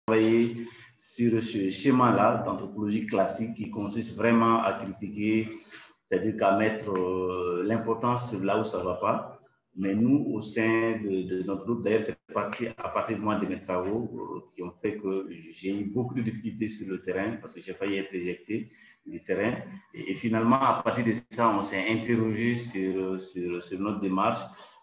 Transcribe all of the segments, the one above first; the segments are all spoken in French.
travaillé sur ce schéma-là d'anthropologie classique qui consiste vraiment à critiquer, c'est-à-dire qu'à mettre l'importance là où ça ne va pas. Mais nous, au sein de notre groupe, d'ailleurs, c'est parti à partir de moi de mes travaux qui ont fait que j'ai eu beaucoup de difficultés sur le terrain parce que j'ai failli être éjecté du terrain. Et finalement, à partir de ça, on s'est interrogé sur notre démarche.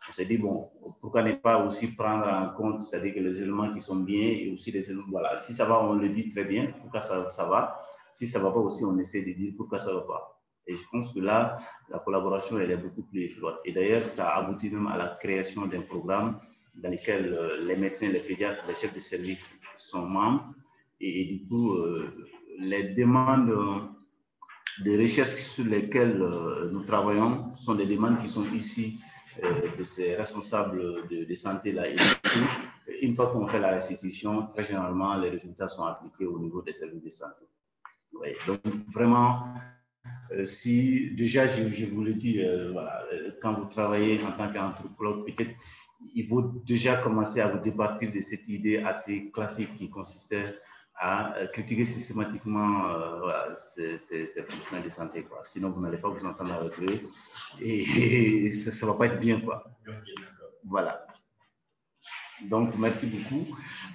On s'est dit, bon, pourquoi ne pas aussi prendre en compte, c'est-à-dire que les éléments qui sont bien et aussi les éléments, voilà, si ça va, on le dit très bien, pourquoi ça va. Si ça ne va pas aussi, on essaie de dire pourquoi ça ne va pas. Et je pense que là, la collaboration, elle est beaucoup plus étroite. Et d'ailleurs, ça aboutit même à la création d'un programme dans lequel les médecins, les pédiatres, les chefs de service sont membres. Et du coup, les demandes de recherche sur lesquelles nous travaillons sont des demandes qui sont issues de ces responsables de santé-là. Et du coup, une fois qu'on fait la restitution, très généralement, les résultats sont appliqués au niveau des services de santé. Oui, donc, vraiment, si déjà, je vous le dis, voilà, quand vous travaillez en tant qu'anthropologue, peut-être il faut déjà commencer à vous départir de cette idée assez classique qui consistait à critiquer systématiquement voilà, ces professionnels de santé, quoi. Sinon, vous n'allez pas vous entendre avec eux et ça ne va pas être bien, quoi. Voilà. Donc, merci beaucoup.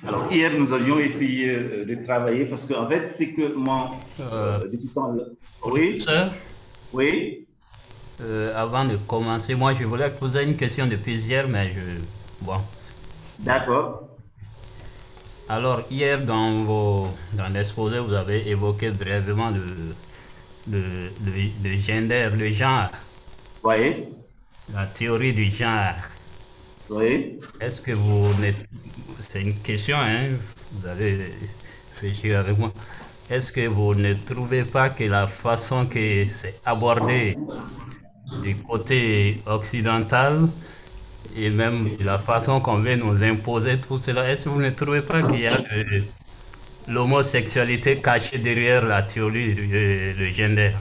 Alors, hier, nous avions essayé de travailler parce qu'en fait, c'est que moi, depuis tout temps, oui, oui. Avant de commencer, moi je voulais poser une question de plusieurs, mais bon. D'accord. Alors, hier, dans l'exposé, vous avez évoqué brièvement le gender, le genre, Oui. la théorie du genre. Oui. Est-ce que vous n'êtes... C'est une question, hein? Vous allez réfléchir avec moi. Est-ce que vous ne trouvez pas que la façon que c'est abordé du côté occidental et même de la façon qu'on veut nous imposer tout cela, est-ce que vous ne trouvez pas qu'il y a de l'homosexualité cachée derrière la théorie du gender?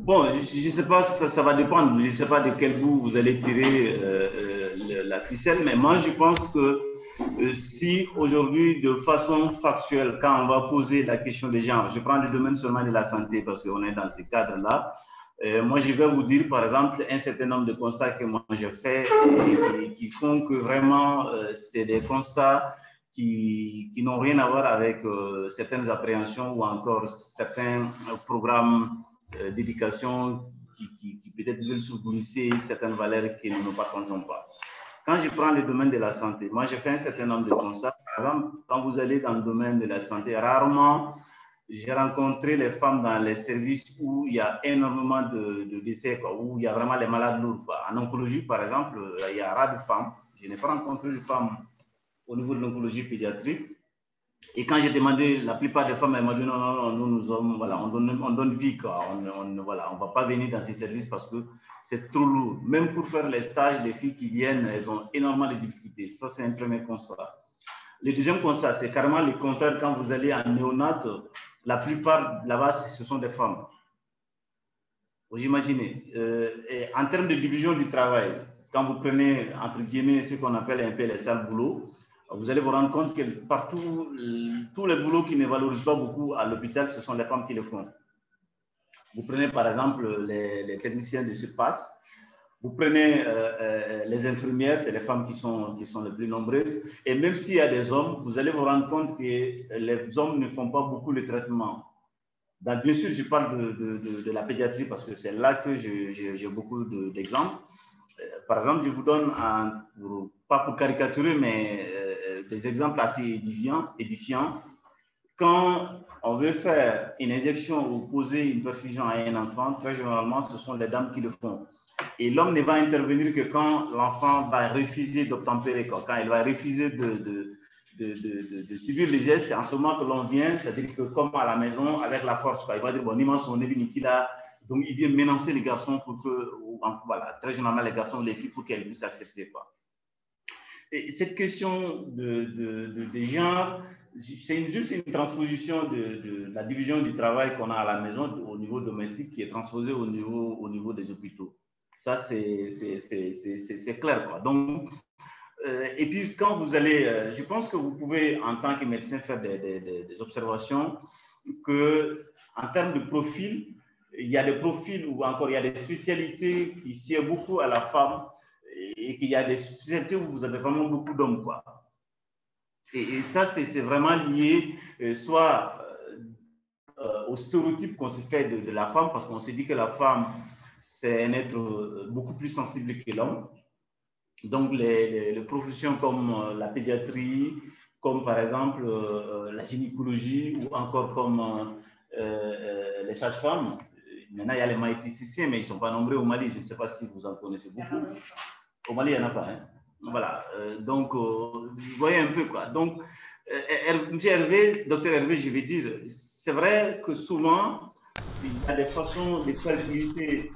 Bon, je ne sais pas, ça va dépendre. Je ne sais pas de quel bout vous allez tirer la ficelle, mais moi je pense que si aujourd'hui, de façon factuelle, quand on va poser la question des genres, je prends le domaine seulement de la santé parce qu'on est dans ce cadre-là, moi je vais vous dire par exemple un certain nombre de constats que moi j'ai faits et qui font que vraiment c'est des constats qui n'ont rien à voir avec certaines appréhensions ou encore certains programmes d'éducation qui peut-être veulent sous-glisser certaines valeurs que nous ne partageons pas. Quand je prends le domaine de la santé, moi j'ai fait un certain nombre de constats. Par exemple, quand vous allez dans le domaine de la santé, rarement j'ai rencontré les femmes dans les services où il y a énormément de décès, quoi, où il y a vraiment les malades lourds, quoi. En oncologie, par exemple, il y a rare de femmes. Je n'ai pas rencontré de femmes au niveau de l'oncologie pédiatrique. Et quand j'ai demandé, la plupart des femmes, elles m'ont dit non, non, non, nous sommes, voilà, on donne vie, quoi. Voilà, on ne va pas venir dans ces services parce que c'est trop lourd. Même pour faire les stages, les filles qui viennent, elles ont énormément de difficultés. Ça, c'est un premier constat. Le deuxième constat, c'est carrément le contraire. Quand vous allez en néonat, la plupart là-bas, ce sont des femmes. Vous imaginez. En termes de division du travail, quand vous prenez, entre guillemets, ce qu'on appelle un peu les sales boulots, vous allez vous rendre compte que partout, tous les boulots qui ne valorisent pas beaucoup à l'hôpital, ce sont les femmes qui le font. Vous prenez par exemple les techniciens de surface, vous prenez les infirmières, c'est les femmes qui sont les plus nombreuses. Et même s'il y a des hommes, vous allez vous rendre compte que les hommes ne font pas beaucoup le traitement. Donc, bien sûr, je parle de la pédiatrie parce que c'est là que j'ai beaucoup d'exemples. Par exemple, je vous donne, pas pour caricaturer, mais des exemples assez édifiants. Quand on veut faire une injection ou poser une perfusion à un enfant, très généralement, ce sont les dames qui le font. Et l'homme ne va intervenir que quand l'enfant va refuser d'obtempérer, quand il va refuser de subir les gestes, c'est en ce moment que l'on vient, c'est-à-dire que comme à la maison, avec la force, quoi. Il va dire, bon, Niman, son évi, Nikila, donc il vient menacer les garçons pour que, voilà, très généralement les garçons, les filles, pour qu'elles puissent accepter, quoi. Et cette question de genre, c'est juste une transposition de la division du travail qu'on a à la maison au niveau domestique qui est transposée au niveau des hôpitaux. Ça, c'est clair, quoi. Donc, et puis, quand vous allez, je pense que vous pouvez, en tant que médecin, faire des observations que, en termes de profil, il y a des profils ou encore il y a des spécialités qui sied beaucoup à la femme et qu'il y a des spécialités où vous avez vraiment beaucoup d'hommes, quoi. Et ça, c'est vraiment lié soit au stéréotype qu'on se fait de la femme, parce qu'on se dit que la femme, c'est un être beaucoup plus sensible que l'homme. Donc, les professions comme la pédiatrie, comme par exemple la gynécologie ou encore comme les sages-femmes. Maintenant, il y a les maïticiens, mais ils ne sont pas nombreux au Mali. Je ne sais pas si vous en connaissez beaucoup. Au Mali, il n'y en a pas. Hein? Voilà. Donc, vous voyez un peu quoi. Donc, M. Hervé, docteur Hervé, je vais dire, c'est vrai que souvent, il y a des façons de calculer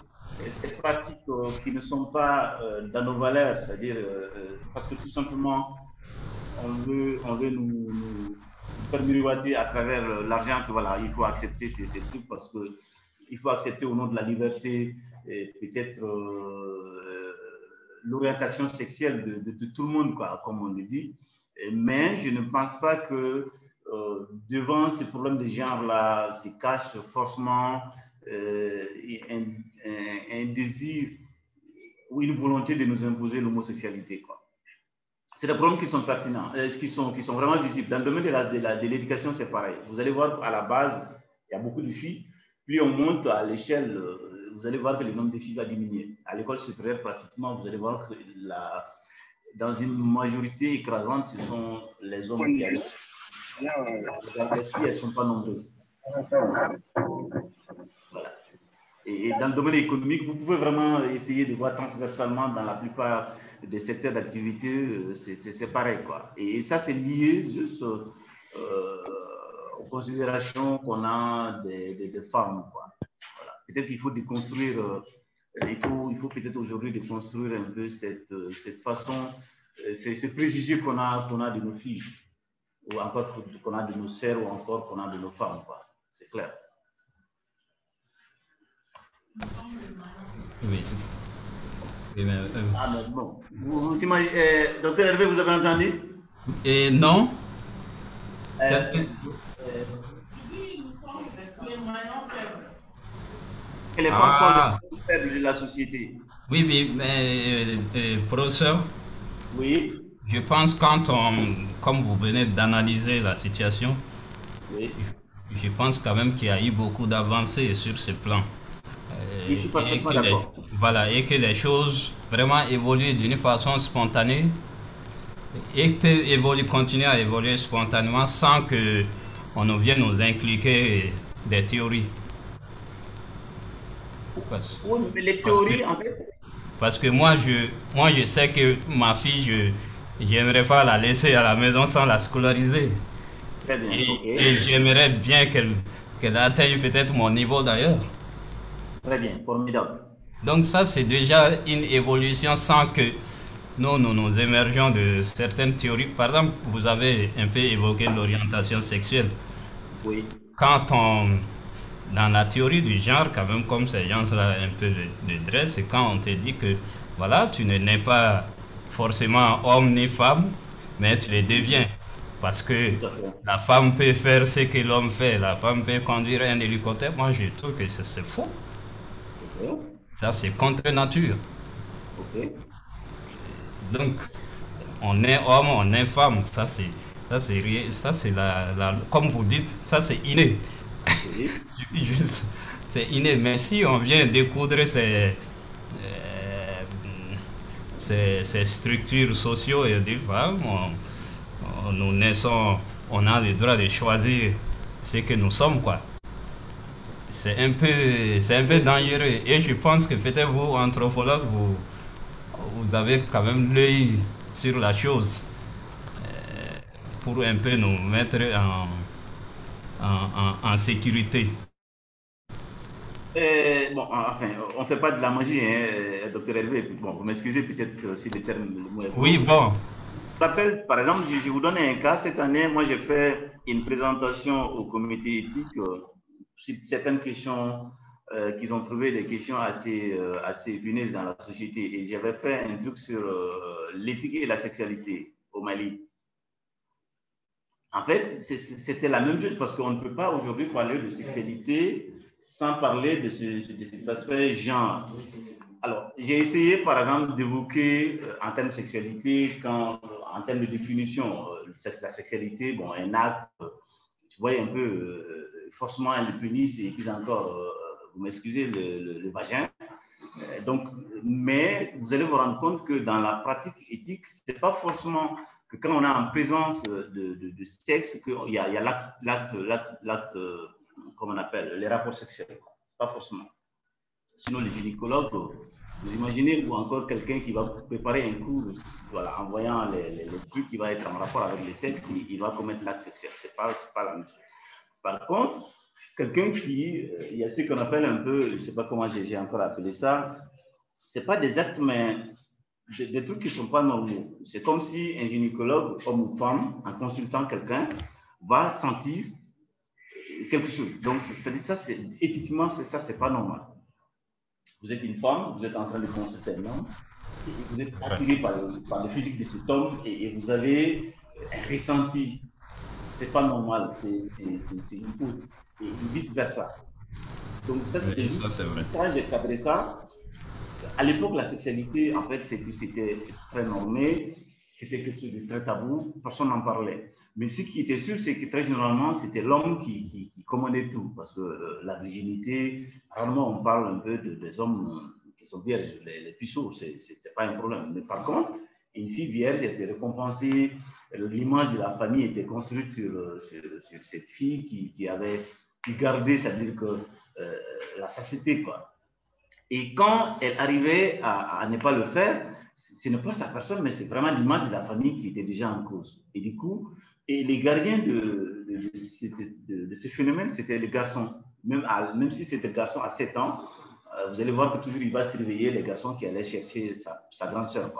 ces pratiques qui ne sont pas dans nos valeurs, c'est-à-dire parce que tout simplement, on veut nous faire miroiter à travers l'argent que voilà, il faut accepter ces trucs parce que il faut accepter au nom de la liberté peut-être l'orientation sexuelle de tout le monde, quoi, comme on le dit. Mais je ne pense pas que devant ces problèmes de genre-là se cache forcément un désir ou une volonté de nous imposer l'homosexualité, quoi. C'est des problèmes qui sont pertinents, qui sont vraiment visibles. Dans le domaine de l'éducation, c'est pareil. Vous allez voir, à la base, il y a beaucoup de filles. Plus on monte à l'échelle, vous allez voir que le nombre de filles va diminuer. À l'école supérieure, pratiquement, vous allez voir que dans une majorité écrasante, ce sont les hommes qui arrivent. Les filles, elles ne sont pas nombreuses. Voilà. Et dans le domaine économique, vous pouvez vraiment essayer de voir transversalement dans la plupart des secteurs d'activité, c'est pareil, quoi. Et ça, c'est lié juste aux considérations qu'on a des femmes, quoi. Voilà. Peut-être qu'il faut déconstruire, il faut peut-être aujourd'hui déconstruire un peu cette façon, ce préjugé qu'on a de nos filles, ou encore qu'on a de nos sœurs, ou encore qu'on a de nos femmes, quoi. C'est clair. Oui. Oui, mais, Ah, mais bon. Vous imaginez, docteur Hervé, vous avez entendu? et non, Que les femmes sont ah, les faibles de la société. oui, oui, mais professeur, Oui, je pense comme vous venez d'analyser la situation, oui. je pense quand même qu'il y a eu beaucoup d'avancées sur ce plan. Je suis Et parfaitement que d'accord. voilà, et que les choses vraiment évoluent d'une façon spontanée et peuvent évoluer, continuer à évoluer spontanément sans que on ne vienne nous inculquer des théories. Parce, Oui, mais les parce que, théories, en fait, parce que moi, je sais que ma fille, j'aimerais pas la laisser à la maison sans la scolariser. très bien, ok. Et j'aimerais bien qu'elle atteigne peut-être mon niveau d'ailleurs. Très bien, formidable. Donc ça, c'est déjà une évolution sans que nous émergeons de certaines théories. Par exemple, vous avez un peu évoqué l'orientation sexuelle. Oui, Quand dans la théorie du genre, quand même, comme ces gens-là un peu le dressent, c'est quand on te dit que, voilà, tu ne nais pas forcément homme ni femme, mais tu le deviens. Parce que tout à fait. la femme peut faire ce que l'homme fait, la femme peut conduire un hélicoptère. Moi, je trouve que c'est faux. Ok, Ça, c'est contre nature. ok, Donc, on est homme, on est femme. Ça c'est comme vous dites, ça c'est inné. oui, Juste, c'est inné. Mais si on vient découdre ces structures sociaux et des femmes, nous naissons, on a le droit de choisir ce que nous sommes, quoi. C'est un peu dangereux. Et je pense que peut-être vous, anthropologue, vous avez quand même l'œil sur la chose pour un peu nous mettre en sécurité. bon, enfin, on ne fait pas de la magie, hein, docteur Hervé. Bon, vous m'excusez peut-être si le mot est Oui, gros. bon. Rappelle, par exemple, je vous donne un cas. Cette année, moi, j'ai fait une présentation au comité éthique sur certaines questions qu'ils ont trouvé des questions assez épineuses dans la société. Et j'avais fait un truc sur l'éthique et la sexualité au Mali. En fait, c'était la même chose parce qu'on ne peut pas aujourd'hui parler de sexualité sans parler de cet aspect genre. Alors, j'ai essayé, par exemple, d'évoquer en termes de sexualité, en termes de définition, la sexualité, bon, un acte, tu vois un peu, forcément, le pénis et puis encore, vous m'excusez, le vagin. Donc, mais vous allez vous rendre compte que dans la pratique éthique, c'est pas forcément que quand on est en présence de sexe, qu'il y a l'acte, comment on appelle, les rapports sexuels. Pas forcément. Sinon, les gynécologues, vous imaginez, ou encore quelqu'un qui va préparer un cours, voilà, en voyant les trucs qui vont être en rapport avec le sexe, il va commettre l'acte sexuel. C'est pas la même chose. Par contre, quelqu'un qui, il y a ce qu'on appelle un peu, je ne sais pas comment j'ai encore appelé ça, ce n'est pas des actes, mais des trucs qui ne sont pas normaux. C'est comme si un gynécologue, homme ou femme, en consultant quelqu'un, va sentir quelque chose. Donc, ça, éthiquement, ça, c'est pas normal. Vous êtes une femme, vous êtes en train de consulter un homme, et vous êtes attiré par le physique de cet homme et vous avez un ressenti. C'est pas normal, c'est une faute. Et vice versa. Donc, ça, c'était Oui, ça, c'est vrai. quand j'ai cadré ça. À l'époque, la sexualité, en fait, c'était très normé, c'était quelque chose de très tabou, personne n'en parlait. Mais ce qui était sûr, c'est que très généralement, c'était l'homme qui commandait tout, parce que la virginité, rarement on parle un peu des hommes qui sont vierges, les puceaux, c'était pas un problème. Mais par contre, une fille vierge était récompensée, l'image de la famille était construite sur cette fille qui avait pu garder, c'est-à-dire que la satiété, quoi. Et quand elle arrivait à ne pas le faire, ce n'est pas sa personne, mais c'est vraiment l'image de la famille qui était déjà en cause. Et du coup, et les gardiens de ce phénomène, c'était les garçons. Même si c'était le garçon à 7 ans, vous allez voir que toujours il va surveiller les garçons qui allaient chercher sa grande sœur.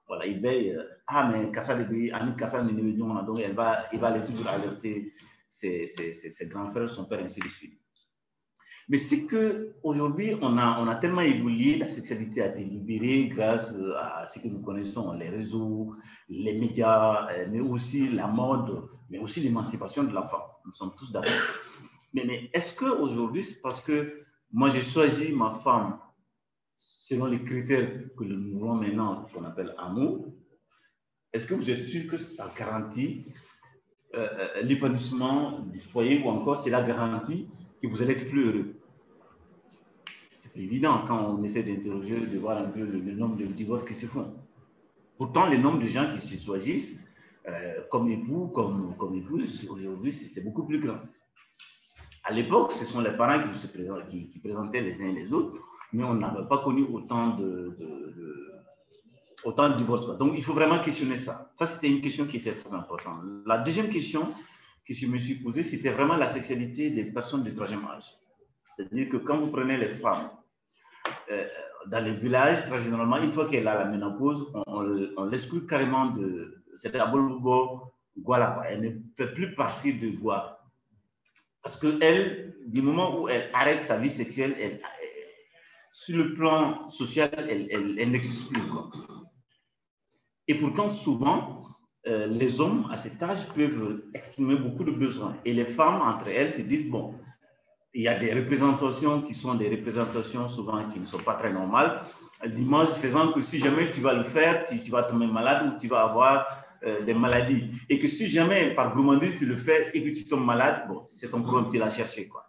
Voilà, il veille. Ah, mais Kassa Annie Kassa donc il va aller toujours alerter ses grands frères, son père, ainsi de suite. Mais c'est qu'aujourd'hui, on a tellement évolué, la sexualité a été libérée grâce à ce que nous connaissons, les réseaux, les médias, mais aussi la mode, mais aussi l'émancipation de la femme. Nous sommes tous d'accord. Mais est-ce qu'aujourd'hui, c'est parce que moi j'ai choisi ma femme selon les critères que nous voulons maintenant, qu'on appelle amour, est-ce que vous êtes sûr que ça garantit l'épanouissement du foyer ou encore c'est la garantie que vous allez être plus heureux? C'est évident quand on essaie d'interroger, de voir un peu le nombre de divorces qui se font. Pourtant, le nombre de gens qui se choisissent comme époux, comme épouse, aujourd'hui, c'est beaucoup plus grand. À l'époque, ce sont les parents qui présentaient les uns et les autres, mais on n'avait pas connu autant de divorces. Donc, il faut vraiment questionner ça. Ça, c'était une question qui était très importante. La deuxième question que je me suis posée, c'était vraiment la sexualité des personnes du troisième âge. C'est-à-dire que quand vous prenez les femmes dans les villages, très généralement, une fois qu'elle a la ménopause, on l'exclut carrément de. C'est à Bolbo, Guala. Elle ne fait plus partie de Gua. Parce qu'elle, du moment où elle arrête sa vie sexuelle, sur le plan social, elle n'existe plus. Quoi. Et pourtant, souvent, les hommes à cet âge peuvent exprimer beaucoup de besoins. Et les femmes, entre elles, se disent, bon, il y a des représentations qui sont des représentations souvent qui ne sont pas très normales. L'image faisant que si jamais tu vas le faire, tu vas tomber malade ou tu vas avoir des maladies. Et que si jamais par gourmandise tu le fais et que tu tombes malade, bon, c'est ton problème, tu l'as cherché. Quoi.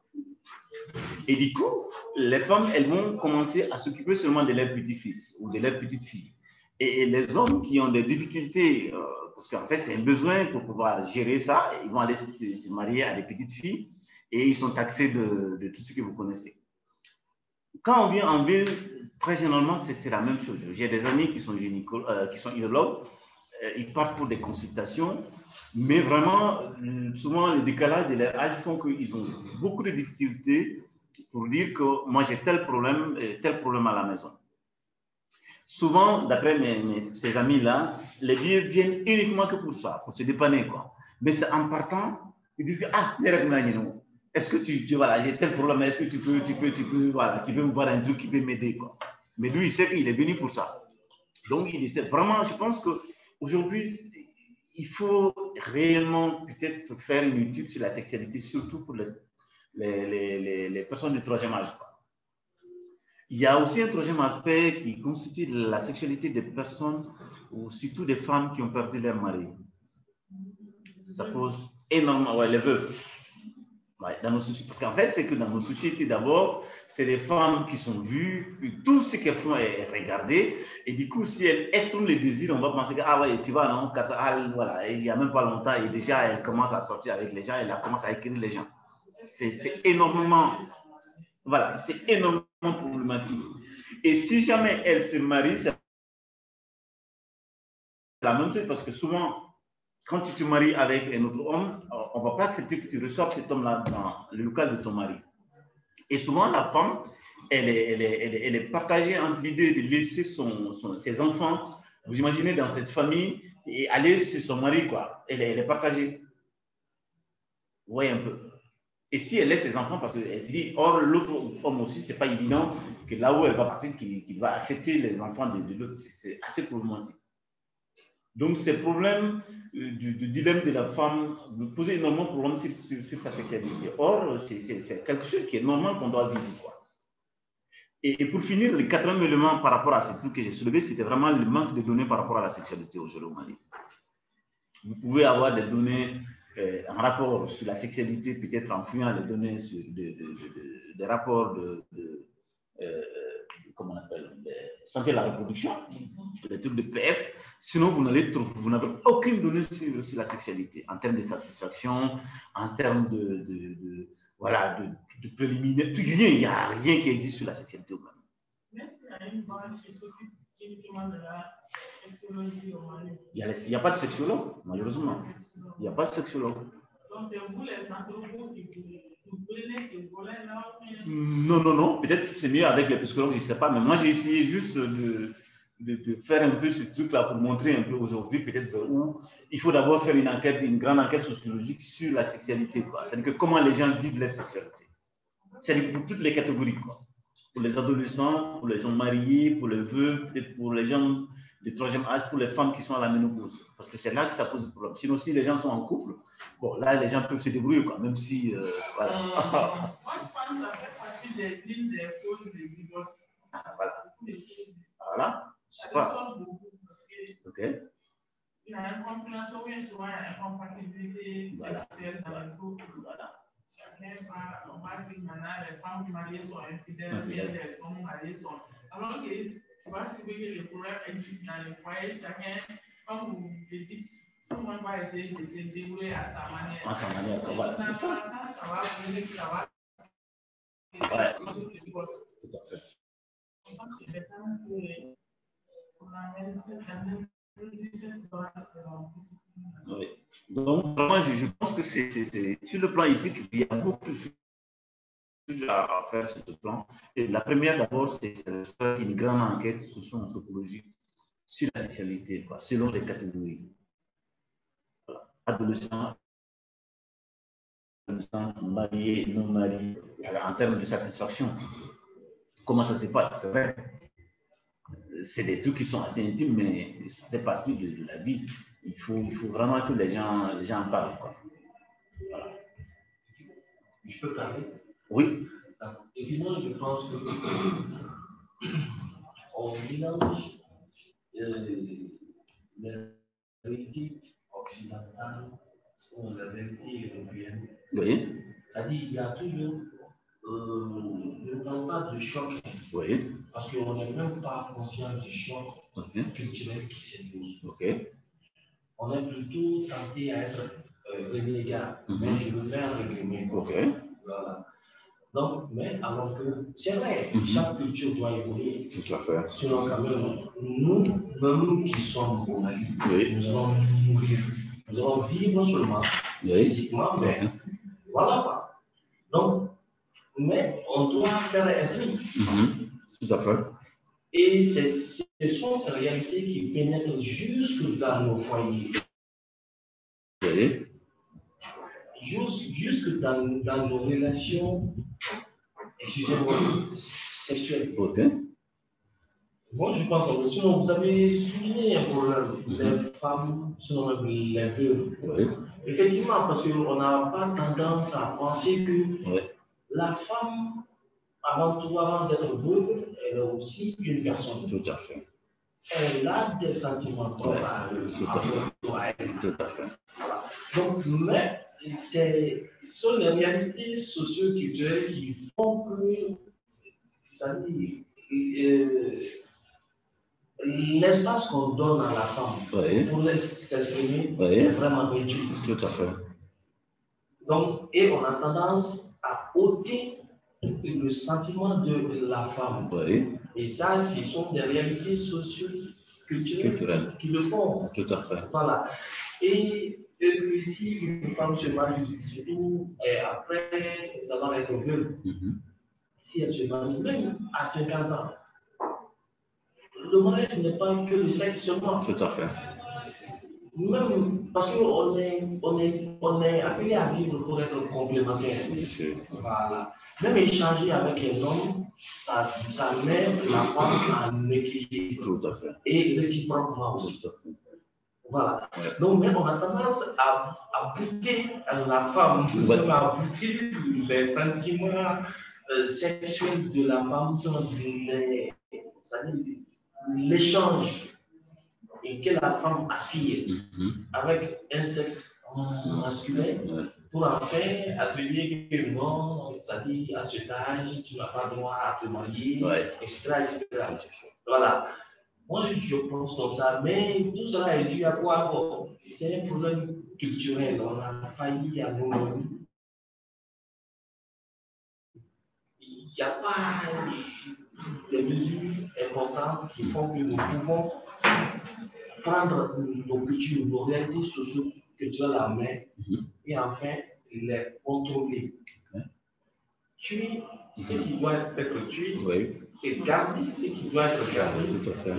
Et du coup, les femmes, elles vont commencer à s'occuper seulement de leurs petits-fils ou de leurs petites-filles. Et les hommes qui ont des difficultés, parce qu'en fait c'est un besoin pour pouvoir gérer ça, ils vont aller se marier à des petites filles. Et ils sont taxés de tout ce que vous connaissez. Quand on vient en ville, très généralement, c'est la même chose. J'ai des amis qui sont gynécologues, ils partent pour des consultations, mais vraiment, souvent, le décalage de leur âge font qu'ils ont beaucoup de difficultés pour dire que moi, j'ai tel problème à la maison. Souvent, d'après ces amis-là, les vieux viennent uniquement que pour ça, pour se dépanner. Quoi. Mais c'est en partant, ils disent que, ah, les règles, est-ce que voilà, j'ai tel problème, est-ce que voilà, tu peux me voir un truc qui peut m'aider, quoi. Mais lui, il sait qu'il est venu pour ça. Donc, il essaie vraiment, je pense qu'aujourd'hui, il faut réellement peut-être faire une étude sur la sexualité, surtout pour les personnes du troisième âge, quoi. Il y a aussi un troisième aspect qui constitue la sexualité des personnes, ou surtout des femmes qui ont perdu leur mari. Ça pose énormément, ouais, les veuves. Ouais, parce qu'en fait, c'est que dans nos sociétés, d'abord, c'est des femmes qui sont vues, puis tout ce qu'elles font est regardé, et du coup, si elles expriment le désir, on va penser que, ah ouais, tu vois, non, voilà, il n'y a même pas longtemps, et déjà, elle commence à sortir avec les gens, elle commence à écrire les gens. C'est énormément, voilà, c'est énormément problématique. Et si jamais elle se marie, c'est la même chose, parce que souvent, quand tu te maries avec un autre homme, on ne va pas accepter que tu reçoives cet homme-là dans le local de ton mari. Et souvent, la femme, elle est partagée entre l'idée de laisser ses enfants, vous imaginez, dans cette famille, et aller chez son mari, quoi. Elle est partagée. Vous voyez un peu. Et si elle laisse ses enfants, parce qu'elle se dit, or, l'autre homme aussi, ce n'est pas évident que là où elle va partir, qu'il va accepter les enfants de l'autre. C'est assez problématique. Donc, ces problèmes du dilemme de la femme nous posent énormément de problèmes sur sa sexualité. Or, c'est quelque chose qui est normal qu'on doit vivre, quoi. Et pour finir, le quatrième élément par rapport à ce truc que j'ai soulevé, c'était vraiment le manque de données par rapport à la sexualité aujourd'hui au Mali. Vous pouvez avoir des données, un rapport sur la sexualité, peut-être en fouillant les données sur des rapports comment on appelle, de santé de la reproduction, des trucs de PF. Sinon, vous n'avez aucune donnée sur la sexualité, en termes de satisfaction, en termes voilà, de préliminaire, rien, il n'y a rien qui existe sur la sexualité au Mali. Même s'il y a une branche qui s'occupe uniquement de la sexologie au Mali. Il n'y a pas de sexologue, malheureusement. Il n'y a pas de sexologue. Donc, c'est vous les anthropologues qui prenez ce volet-là? Non. Peut-être que c'est mieux avec les psychologues, je ne sais pas. Mais moi, j'ai essayé juste de faire un peu ce truc-là pour montrer un peu aujourd'hui, peut-être où il faut d'abord faire une enquête, une grande enquête sociologique sur la sexualité. C'est-à-dire que comment les gens vivent leur sexualité. C'est-à-dire pour toutes les catégories, quoi. Pour les adolescents, pour les gens mariés, pour les veuves, peut-être pour les gens du troisième âge, pour les femmes qui sont à la ménopause. Parce que c'est là que ça pose problème. Sinon, si les gens sont en couple, bon, là, les gens peuvent se débrouiller, quoi, même si, voilà. Moi, je pense que ça fait partie des lignes des causes de divorce. Voilà. Voilà. Je sais pas. Ok. Il y a une compréhension, oui, souvent, il y a une compatibilité sexuelle dans le couple. Voilà. On va dire maintenant, les femmes mariées sont infidèles, les hommes mariés sont. Alors que tu vas trouver que le problème existe dans le foyer, chacun, comme vous le dites, tout le monde va essayer de se débrouiller à sa manière. À sa manière, voilà, c'est ça. Ça va venir, ça va. Ouais, tout à fait. Je pense que c'est temps qu'on amène cette année. Oui. Donc, vraiment, je pense que c'est sur le plan éthique, il y a beaucoup de choses à faire sur ce plan. Et la première, d'abord, c'est faire une grande enquête socio-anthropologique sur la sexualité, quoi, selon les catégories. Voilà. Adolescents, mariés, non mariés, en termes de satisfaction. Comment ça se passe? C'est vrai. C'est des trucs qui sont assez intimes, mais ça fait partie de la vie. Il faut vraiment que les gens en parlent, quoi. Voilà. Je peux parler? Oui. Évidemment, je pense que on mélange la vérité occidentale ou la vérité européenne. Oui. C'est-à-dire qu'il y a toujours, je ne parle pas de choc, oui. Parce qu'on n'est même pas conscient du choc culturel qui s'impose. Okay. On est plutôt tenté à être renégat, mais je veux faire entre guillemets. Voilà. Donc, mais alors que c'est vrai, chaque culture doit évoluer. Tout à fait. Sinon, quand même, nous qui sommes au Mali, nous allons mourir. Nous allons vivre seulement physiquement, mais voilà. Donc, mais on doit faire un tri. Tout à fait. Et ce sont ces réalités qui pénètrent jusque dans nos foyers. Oui. jusque dans nos relations, excusez-moi, sexuelles. Ok. Bon, je pense que sinon vous avez souligné un problème. Les femmes sont les veuves. Oui. Effectivement, parce qu'on n'a pas tendance à penser que la femme, avant tout, avant d'être veuve, elle est aussi une personne. Tout à fait. Elle a des sentiments propres à elle. Tout à fait. Tout à fait. Voilà. Donc, mais ce sont les réalités socio-culturelles qui font que, ça dit, l'espace qu'on donne à la femme pour s'exprimer est vraiment réduit. Tout à fait. Donc, et on a tendance à ôter le sentiment de la femme. Et ça, ce sont des réalités socio-culturelles qui le font. Tout à fait. Voilà. Et si une femme se marie, surtout après avoir été veuve, si elle se marie même à 50 ans, le mariage n'est pas que le sexe seulement. Tout à fait. Même parce qu'on est appelé à vivre pour être complémentaire. Voilà. Même échanger avec un homme, ça met la femme en équilibre. Tout à fait. Et réciproquement aussi. Tout à fait. Voilà. Donc, même on a tendance à bouter la femme, à bouter les sentiments sexuels de la femme dans l'échange que la femme aspire avec un sexe masculin pour en faire attribuer que non, c'est-à-dire à cet âge, tu n'as pas droit à te marier, etc., etc. Voilà. Moi, je pense comme ça, mais tout cela est dû à quoi? C'est un problème culturel. On a failli à nous-mêmes. Il n'y a pas des mesures importantes qui font que nous pouvons prendre nos cultures, nos réalités socio-culturelles en main et enfin les contrôler. Tuer ce qui doit être tué et garder ce qui doit être gardé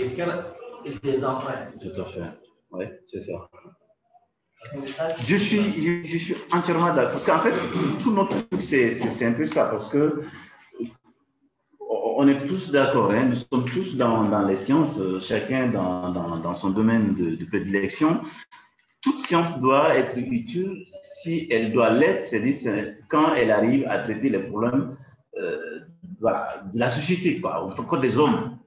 et faire des emprunts. Tout à fait. Oui, c'est ça. Je suis entièrement d'accord. Parce qu'en fait, tout notre truc, c'est un peu ça. Parce que on est tous d'accord, nous sommes tous dans les sciences, chacun dans son domaine de prédilection. Toute science doit être utile si elle doit l'être, c'est-à-dire quand elle arrive à traiter les problèmes de la société, ou encore des hommes.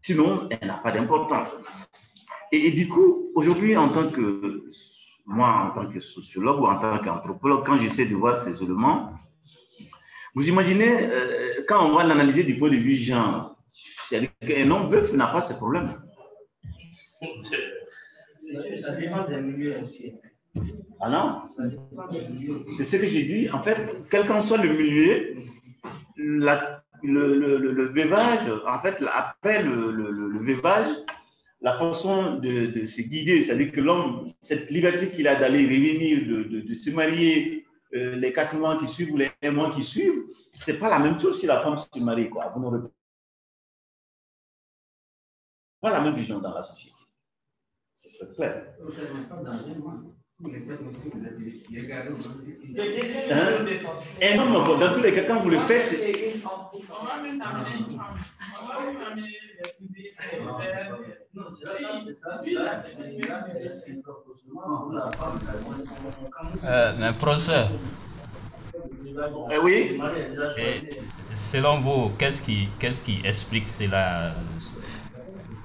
Sinon, elle n'a pas d'importance. Et du coup, aujourd'hui, moi, en tant que sociologue ou en tant qu'anthropologue, quand j'essaie de voir ces éléments, vous imaginez, quand on va l'analyser du point de vue genre, c'est-à-dire qu'un homme veuf n'a pas ce problème. Ça dépend des milieux aussi. Ah non? C'est ce que j'ai dit. En fait, quel qu'en soit le milieu, le veuvage, en fait, après le veuvage, la façon de se guider, c'est-à-dire que l'homme, cette liberté qu'il a d'aller revenir, de se marier les 4 mois qui suivent ou les 1 mois qui suivent, c'est pas la même chose si la femme se marie, quoi. Vous n'aurez pas la même vision dans la société. C'est clair. Et non, dans tous les cas, quand vous le faites. Mais professeur, oui. Selon vous, qu'est-ce qui explique cela?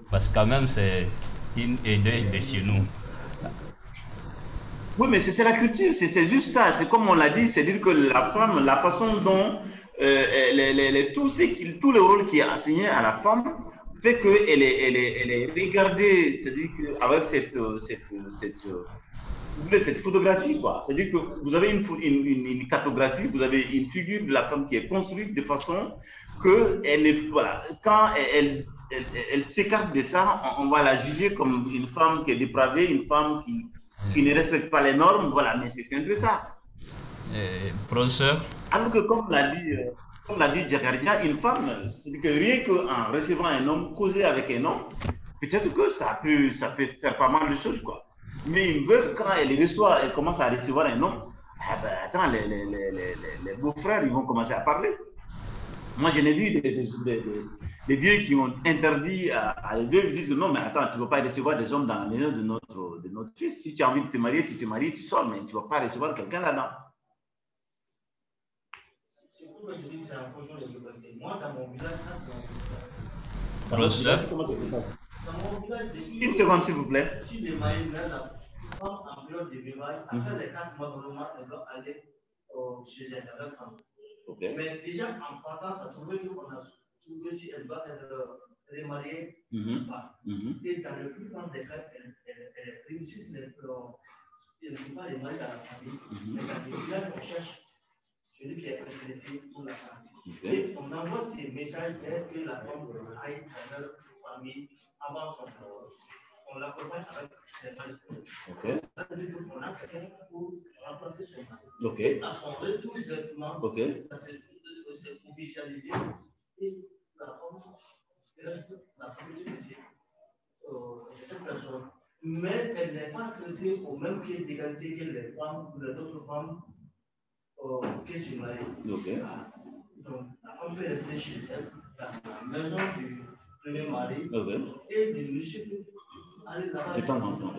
Parce que quand même, c'est une idée de chez nous. Oui, mais c'est la culture, c'est juste ça. C'est comme on l'a dit, c'est-à-dire que la femme, la façon dont tous les rôles qui est assigné à la femme fait qu'elle est regardée, c'est-à-dire avec cette photographie, quoi. C'est-à-dire que vous avez une cartographie, vous avez une figure de la femme qui est construite de façon que quand elle s'écarte de ça, on va la juger comme une femme qui est dépravée, une femme qui ne respecte pas les normes, voilà, mais c'est un peu ça. Professeur? Alors que comme l'a dit Djakardia, une femme, c'est que rien qu'en recevant un homme, causer avec un homme, peut-être que ça peut faire pas mal de choses, quoi. Mais une veuve, quand elle reçoit, elle commence à recevoir un homme, attends, les beaux-frères, ils vont commencer à parler. Moi, je n'ai vu des vieux qui ont interdit à les vieux, ils disent non, mais attends, tu ne vas pas recevoir des hommes dans la maison de notre fils. Si tu as envie de te marier, tu te maries, tu sors, mais tu ne vas pas recevoir quelqu'un là-dedans. C'est pourquoi je dis que c'est un projet de liberté. Moi, dans mon village, ça, c'est un projet. Dans votre village, comment ça se passe? Dans mon village, une seconde, s'il vous plaît. Je suis démarré vers la femme en période de vivage. Après les 4 mois, normalement, elle doit aller chez elle avec femme. Okay. Mais déjà, en partant, ça trouvait qu'on a trouvé si elle doit être remariée ou pas. Et dans le plus grand des cas, elle est prise. Si elle ne peut pas remarier dans la famille, mais dans les villages, on cherche celui qui est intéressé pour la famille. Et on envoie ces messages que la femme aille dans leur famille avant son divorce. On l'accompagne avec les familles. Ça veut dire qu'on a fait pour remplacer son mari. À son retour directement, ça s'est officialisé et la femme reste la famille de cette personne. Mais elle n'est pas traitée au même pied d'égalité que les femmes ou les autres femmes qui se marient. Donc la femme peut rester chez elle, dans la maison du premier mari, et le monsieur peut aller là-bas de temps en temps.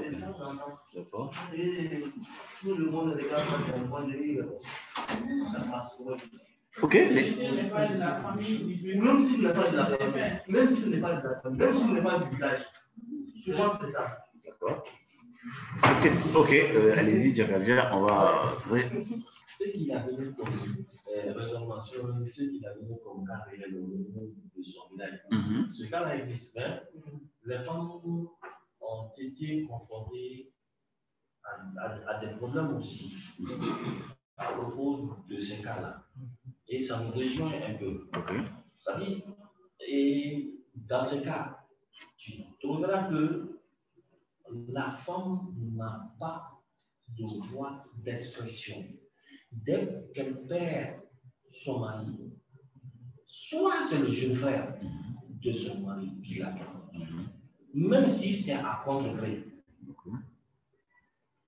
D'accord. Et tout le monde regarde d'un point de vue, ça passe. Ok. Même s'il n'est pas de la famille, même s'il n'est pas de la famille, même s'il n'est pas de la famille, même s'il n'est pas du village, souvent c'est ça. D'accord. Ok, allez-y, Djakarja, on va. Ce qu'il a donné comme raisonnement, ce qu'il a donné comme cas réel au niveau de son village. Ce cas-là existe, mais les femmes ont été confrontées à des problèmes aussi à propos de ces cas-là. Et ça nous rejoint un peu. C'est-à-dire, et dans ce cas, tu trouveras que la femme n'a pas de voix d'expression. Dès qu'elle perd son mari, soit c'est le jeune frère de son mari qui l'attend, même si c'est à contre-gré.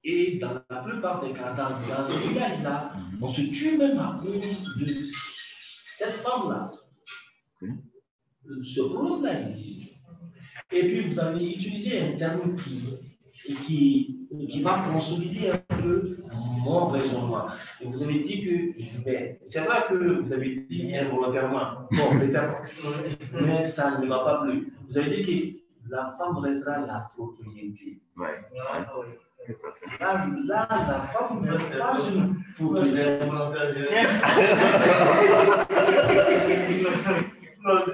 Et dans la plupart des cas, dans ce village-là, on se tue même à cause de cette femme-là. Ce problème-là existe. Et puis vous avez utilisé un terme qui va consolider un peu mon raisonnement. Et vous avez dit que, c'est vrai que vous avez dit involontairement, bon, peut-être, mais ça ne va pas plus. Vous avez dit que la femme restera la propriété. Là, la femme ne reste pas une propriété.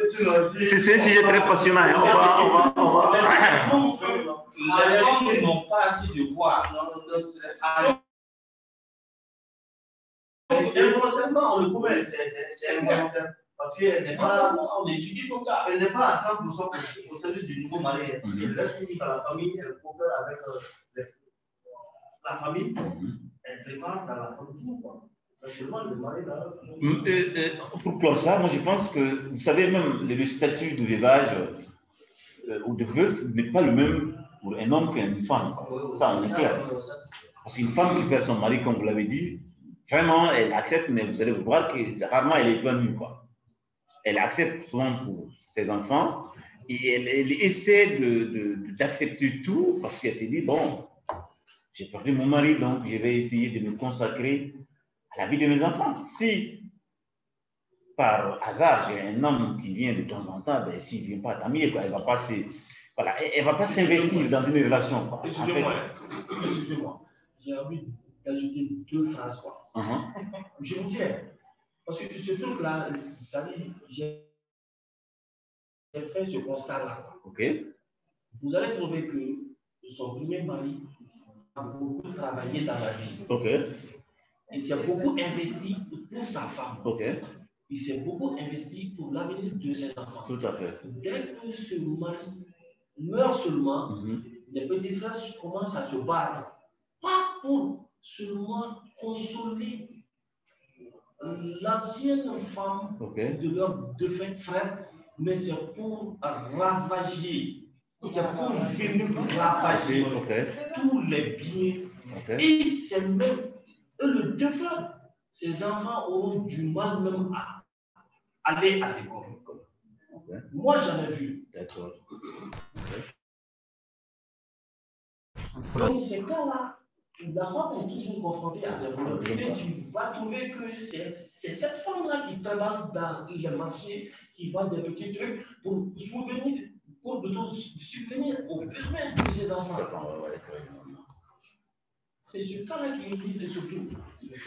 C'est un sujet très passionnant. On va. Les femmes n'ont pas assez de voix. Involontairement, on le commet. C'est involontaire. Parce qu'elle n'est pas. On étudie comme ça. Elle n'est pas à 100% au service du nouveau mari. Parce qu'elle reste unique à la famille, elle coopère avec la famille. Elle prépare dans la famille. Pour clore ça, moi je pense que, vous savez, même le statut de veuvage ou de veuf n'est pas le même pour un homme qu'une femme. Ça, on est clair. Parce qu'une femme qui perd son mari, comme vous l'avez dit, vraiment, elle accepte, mais vous allez voir que rarement elle est épanouie. Elle accepte souvent pour ses enfants et elle essaie d'accepter tout parce qu'elle s'est dit, bon, j'ai perdu mon mari, donc je vais essayer de me consacrer à la vie de mes enfants. Si, par hasard, j'ai un homme qui vient de temps en temps, ben, s'il ne vient pas, tant mieux, elle ne va pas s'investir dans une relation. Excusez-moi, j'ai envie d'ajouter 2 phrases. Je vous dis, parce que ce truc-là, ça dit, j'ai fait ce constat-là. Vous allez trouver que son premier mari a beaucoup travaillé dans la vie. Il s'est beaucoup investi pour sa femme. Il s'est beaucoup investi pour l'avenir de ses enfants. Tout à fait. Dès que ce mari meurt seulement, les petits frères commencent à se battre. Pas pour seulement consoler l'ancienne femme de leur défunt frère, mais c'est pour ravager. C'est pour venir ravager tous les biens. Et c'est même le défunt ces enfants auront du mal même à aller à l'école. Okay. Moi, j'en ai vu. D'accord. Donc, ces cas-là, la femme est toujours confrontée à des problèmes. Et tu vas trouver que c'est cette femme-là qui travaille dans les marchés, qui vend des petits trucs pour subvenir aux besoins de ses enfants. C'est ce cas-là qui existe surtout.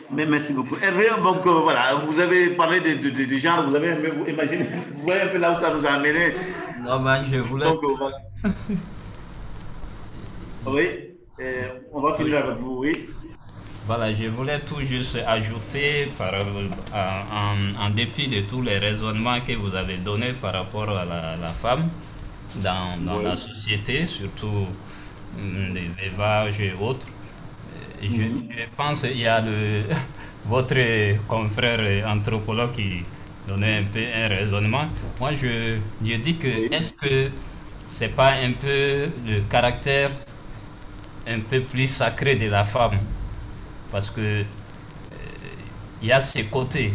Mais merci beaucoup. Hervé, donc voilà, vous avez parlé de genre, vous avez imaginé, vous voyez un peu là où ça nous a amené. Non, mais je voulais. Donc, oui, on va finir avec vous, oui. Voilà, je voulais tout juste ajouter, en dépit de tous les raisonnements que vous avez donnés par rapport à la femme dans la société, surtout l'élevage et autres. Je pense qu'il y a votre confrère anthropologue qui donnait un peu un raisonnement. Moi, je dis que est-ce que c'est pas un peu le caractère un peu plus sacré de la femme? Parce que il y a ces côtés.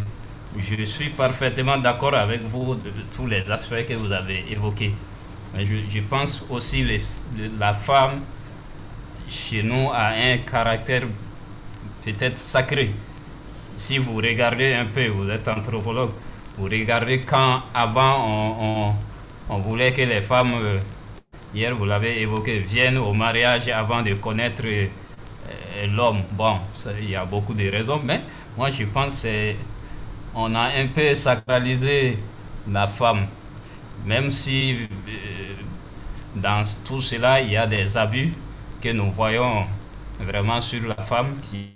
Je suis parfaitement d'accord avec vous de tous les aspects que vous avez évoqués. Mais je pense aussi la femme chez nous a un caractère peut-être sacré. Si vous regardez un peu, vous êtes anthropologue, vous regardez quand avant on voulait que les femmes, hier vous l'avez évoqué, viennent au mariage avant de connaître l'homme. Bon, il y a beaucoup de raisons, mais moi je pense qu'on a un peu sacralisé la femme, même si dans tout cela il y a des abus que nous voyons vraiment sur la femme qui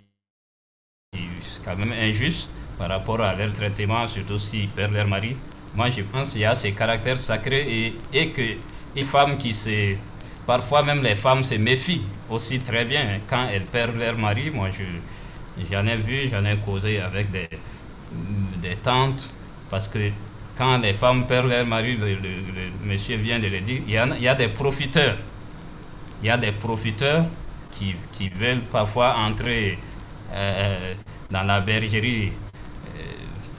est quand même injuste par rapport à leur traitement, surtout s'ils perdent leur mari. Moi je pense qu'il y a ces caractères sacrés et que les femmes qui se... Parfois même les femmes se méfient aussi très bien quand elles perdent leur mari. Moi j'en ai vu, j'en ai causé avec des tantes, parce que quand les femmes perdent leur mari, le monsieur vient de le dire, il y a des profiteurs. Il y a des profiteurs qui veulent parfois entrer dans la bergerie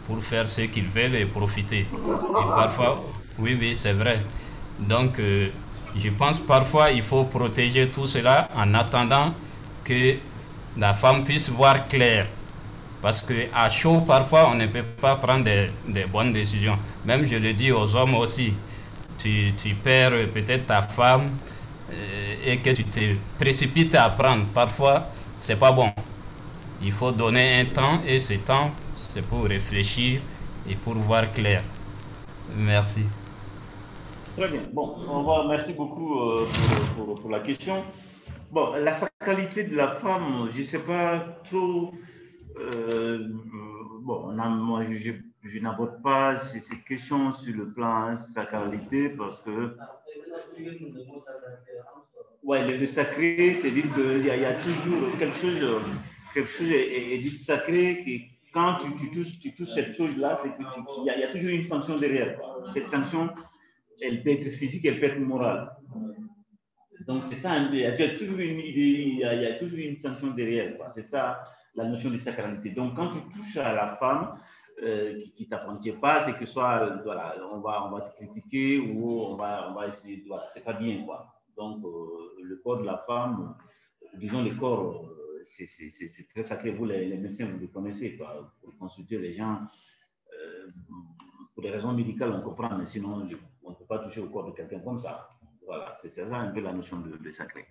pour faire ce qu'ils veulent et profiter. Et parfois, oui, c'est vrai. Donc, je pense parfois il faut protéger tout cela en attendant que la femme puisse voir clair. Parce qu'à chaud, parfois, on ne peut pas prendre des bonnes décisions. Même, je le dis aux hommes aussi, tu perds peut-être ta femme et que tu te précipites à prendre. Parfois, c'est pas bon. Il faut donner un temps et ce temps, c'est pour réfléchir et pour voir clair. Merci. Très bien. Bon, merci beaucoup pour la question. Bon, la sacralité de la femme, je ne sais pas trop. Bon, moi, je n'aborde pas ces questions sur le plan sacralité parce que. Ouais, le sacré, c'est dire qu'il y a toujours quelque chose est dit sacré qui. Quand tu touches cette chose-là, c'est qu'il y a toujours une sanction derrière. Cette sanction, elle peut être physique, elle peut être morale. Donc, c'est ça, il y a toujours une sanction derrière. C'est ça la notion de sacralité. Donc, quand tu touches à la femme qui ne t'appartient pas, c'est que soit, voilà, on va te critiquer ou on va essayer, voilà, c'est pas bien, quoi. Donc, le corps de la femme, disons le corps, c'est très sacré. Vous, les médecins, vous le connaissez, quoi. Pour consulter les gens, pour des raisons médicales, on comprend, mais sinon, on ne peut pas toucher au corps de quelqu'un comme ça. Voilà, c'est ça un peu la notion de sacré.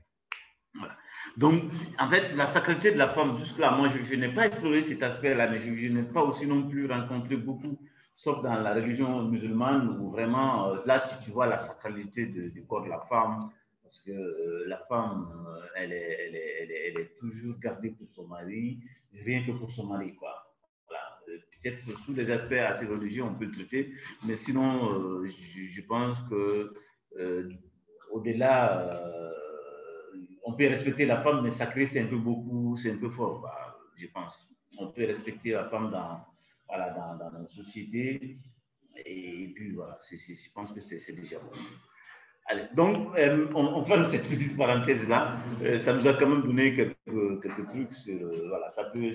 Voilà. Donc, en fait, la sacralité de la femme, jusque-là, moi, je n'ai pas exploré cet aspect-là, mais je n'ai pas aussi non plus rencontré beaucoup, sauf dans la religion musulmane, où vraiment, là, tu vois la sacralité du corps de la femme, parce que la femme, elle est toujours gardée pour son mari, rien que pour son mari, quoi. Voilà. Peut-être sous les aspects assez religieux, on peut le traiter, mais sinon, je pense que au-delà, on peut respecter la femme, mais sacré, c'est un peu beaucoup, c'est un peu fort, bah, je pense. On peut respecter la femme dans notre société, et puis voilà, je pense que c'est déjà bon. Allez, donc, on ferme cette petite parenthèse-là. Ça nous a quand même donné quelques trucs sur, voilà, ça peut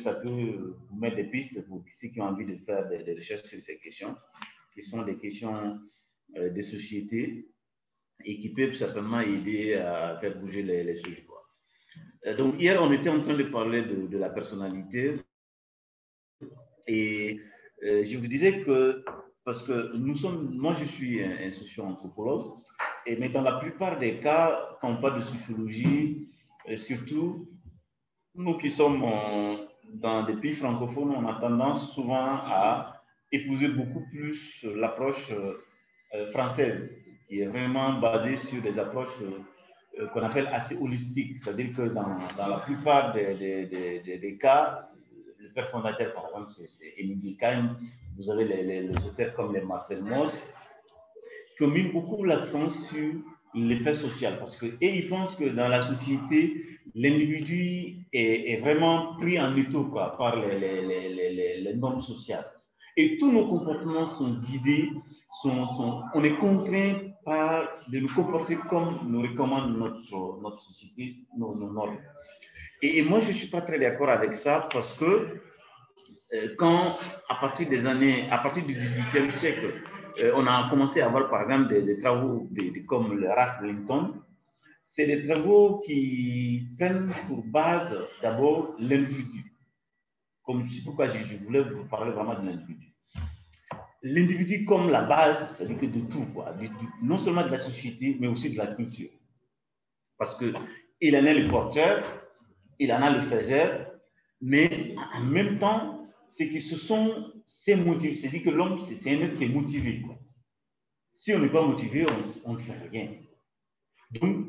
vous mettre des pistes pour ceux qui ont envie de faire des recherches sur ces questions, qui sont des questions des sociétés et qui peuvent certainement aider à faire bouger les choses. Donc, hier, on était en train de parler de la personnalité et je vous disais que, parce que moi je suis un socio-anthropologue, mais dans la plupart des cas, quand on parle de sociologie, surtout nous qui sommes dans des pays francophones, on a tendance souvent à épouser beaucoup plus l'approche française, qui est vraiment basée sur des approches qu'on appelle assez holistiques. C'est-à-dire que dans la plupart des cas, le père fondateur, par exemple, c'est Émile Durkheim. Vous avez les auteurs comme les Marcel Mauss, qui ont mis beaucoup l'accent sur l'effet social. Parce que, et ils pensent que dans la société, l'individu est vraiment pris en étau par les normes sociales. Et tous nos comportements sont guidés, on est contraint de nous comporter comme nous recommande notre société, nos normes. Et moi, je ne suis pas très d'accord avec ça parce que quand, à partir du XVIIIe siècle, on a commencé à avoir, par exemple, des travaux comme le Ralph Linton, c'est des travaux qui prennent pour base d'abord l'individu. C'est pourquoi je voulais vous parler vraiment de l'individu. L'individu comme la base, c'est-à-dire que de tout, non seulement de la société, mais aussi de la culture. Parce qu'il en est le porteur, il en a le faiseur, mais en même temps, c'est que ce sont ses motifs. C'est-à-dire que l'homme, c'est un être qui est motivé. Si on n'est pas motivé, on ne fait rien. Donc,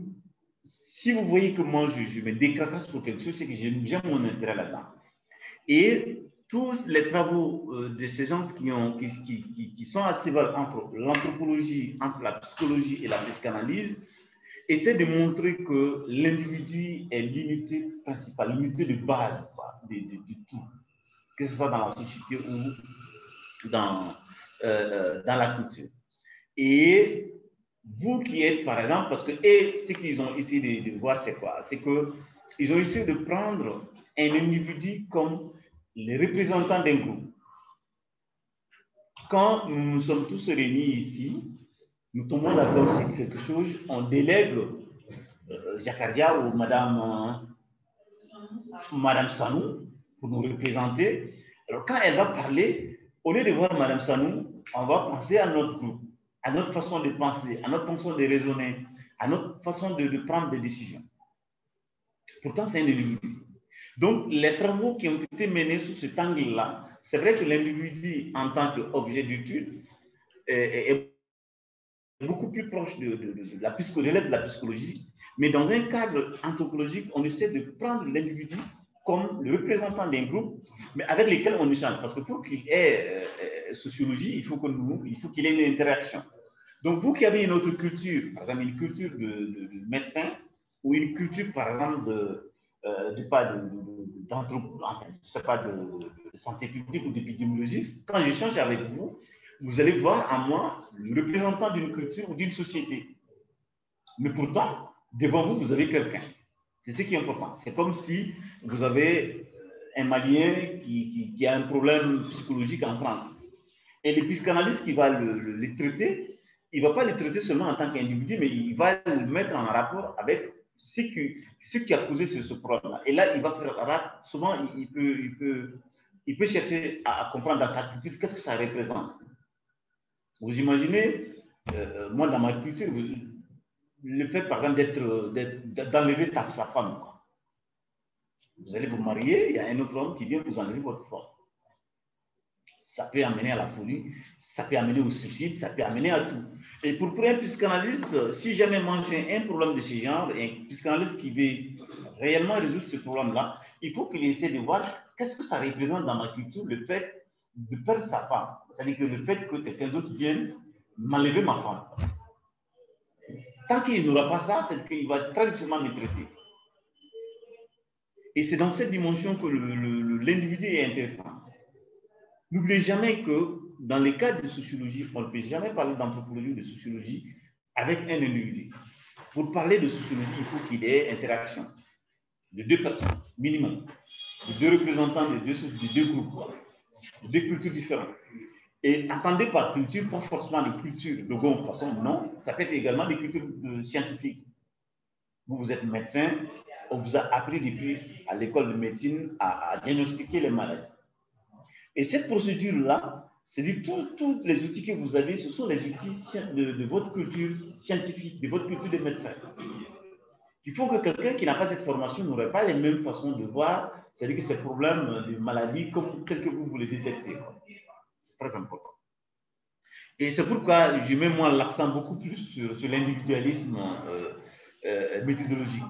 si vous voyez que moi, je me décravasse pour quelque chose, c'est que j'aime mon intérêt là-dedans. Et tous les travaux de ces gens qui sont assez vagues entre l'anthropologie, entre la psychologie et la psychanalyse, essaient de montrer que l'individu est l'unité principale, l'unité de base de tout, que ce soit dans la société ou dans la culture. Et vous qui êtes, par exemple, parce que ce qu'ils ont essayé de voir, c'est quoi? C'est qu'ils ont essayé de prendre un individu comme les représentants d'un groupe. Quand nous nous sommes tous réunis ici, nous tombons d'accord sur quelque chose, on délègue Jakaria ou Madame Sanou pour nous représenter. Alors quand elle va parler, au lieu de voir Madame Sanou, on va penser à notre groupe, à notre façon de penser, à notre façon de raisonner, à notre façon de prendre des décisions. Pourtant, c'est un individu. Donc, les travaux qui ont été menés sous cet angle-là, c'est vrai que l'individu, en tant qu'objet d'étude, est beaucoup plus proche de la psychologie, mais dans un cadre anthropologique, on essaie de prendre l'individu comme le représentant d'un groupe, mais avec lequel on échange. Parce que pour qu'il y ait sociologie, il faut qu'il y ait une interaction. Donc, vous qui avez une autre culture, par exemple une culture de médecin, ou une culture, par exemple, de santé publique ou d'épidémiologiste, quand j'échange avec vous, vous allez voir en moi le représentant d'une culture ou d'une société. Mais pourtant, devant vous, vous avez quelqu'un. C'est ce qui est important. C'est comme si vous avez un Malien qui a un problème psychologique en France. Et le psychanalyste qui va le traiter, il ne va pas le traiter seulement en tant qu'individu, mais il va le mettre en rapport avec ce qui a causé ce problème-là. Et là, il va faire, souvent, il peut chercher à comprendre dans sa culture qu'est-ce que ça représente. Vous imaginez, moi, dans ma culture, le fait, par exemple, d'enlever sa femme. Quoi. Vous allez vous marier, il y a un autre homme qui vient vous enlever votre femme. Ça peut amener à la folie, ça peut amener au suicide, ça peut amener à tout. Et pour un psychanalyste, si jamais moi j'ai un problème de ce genre, un psychanalyste qui veut réellement résoudre ce problème-là, il faut qu'il essaie de voir qu'est-ce que ça représente dans ma culture, le fait de perdre sa femme. C'est-à-dire que le fait que quelqu'un d'autre vienne m'enlever ma femme. Tant qu'il n'aura pas ça, c'est qu'il va très difficilement me traiter. Et c'est dans cette dimension que l'individu est intéressant. N'oubliez jamais que dans les cas de sociologie, on ne peut jamais parler d'anthropologie ou de sociologie avec un individu. Pour parler de sociologie, il faut qu'il y ait interaction de 2 personnes, minimum, de 2 représentants de 2 groupes, quoi, de 2 cultures différentes. Et attendez par culture, pas forcément des cultures de bonne façon, non, ça peut être également des cultures scientifiques. Vous êtes médecin, on vous a appris depuis à l'école de médecine à diagnostiquer les maladies. Et cette procédure-là, c'est-à-dire tous les outils que vous avez, ce sont les outils de votre culture scientifique, de votre culture de médecin. Il faut que quelqu'un qui n'a pas cette formation n'aurait pas les mêmes façons de voir, c'est-à-dire que ces problèmes de maladie tels que vous les détectez. C'est très important. Et c'est pourquoi je mets moi l'accent beaucoup plus sur l'individualisme méthodologique.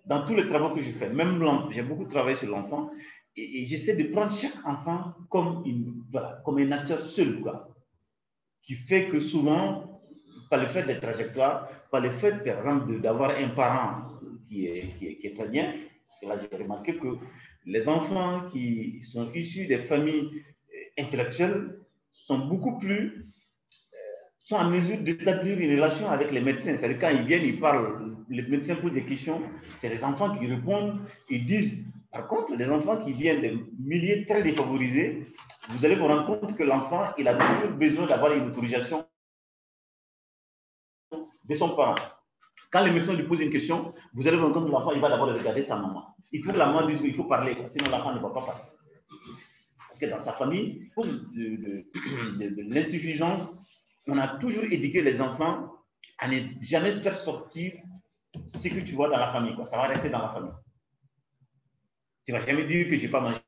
Dans tous les travaux que je fais, même j'ai beaucoup travaillé sur l'enfant, et j'essaie de prendre chaque enfant comme un acteur seul, quoi, qui fait que souvent, par le fait des trajectoires, par le fait, par exemple, d'avoir un parent qui est très bien, parce que là, j'ai remarqué que les enfants qui sont issus des familles intellectuelles sont beaucoup plus, sont en mesure d'établir une relation avec les médecins. C'est-à-dire quand ils viennent, ils parlent, les médecins posent des questions, c'est les enfants qui répondent, ils disent. Par contre, les enfants qui viennent des milieux très défavorisés, vous allez vous rendre compte que l'enfant, il a toujours besoin d'avoir une autorisation de son parent. Quand le médecin lui pose une question, vous allez vous rendre compte que l'enfant, il va d'abord regarder sa maman. Il faut que la maman dise qu'il faut parler, sinon l'enfant ne va pas parler. Parce que dans sa famille, pour de l'insuffisance, on a toujours éduqué les enfants à ne jamais faire sortir ce que tu vois dans la famille, quoi. Ça va rester dans la famille. Tu ne vas jamais dire que je n'ai pas mangé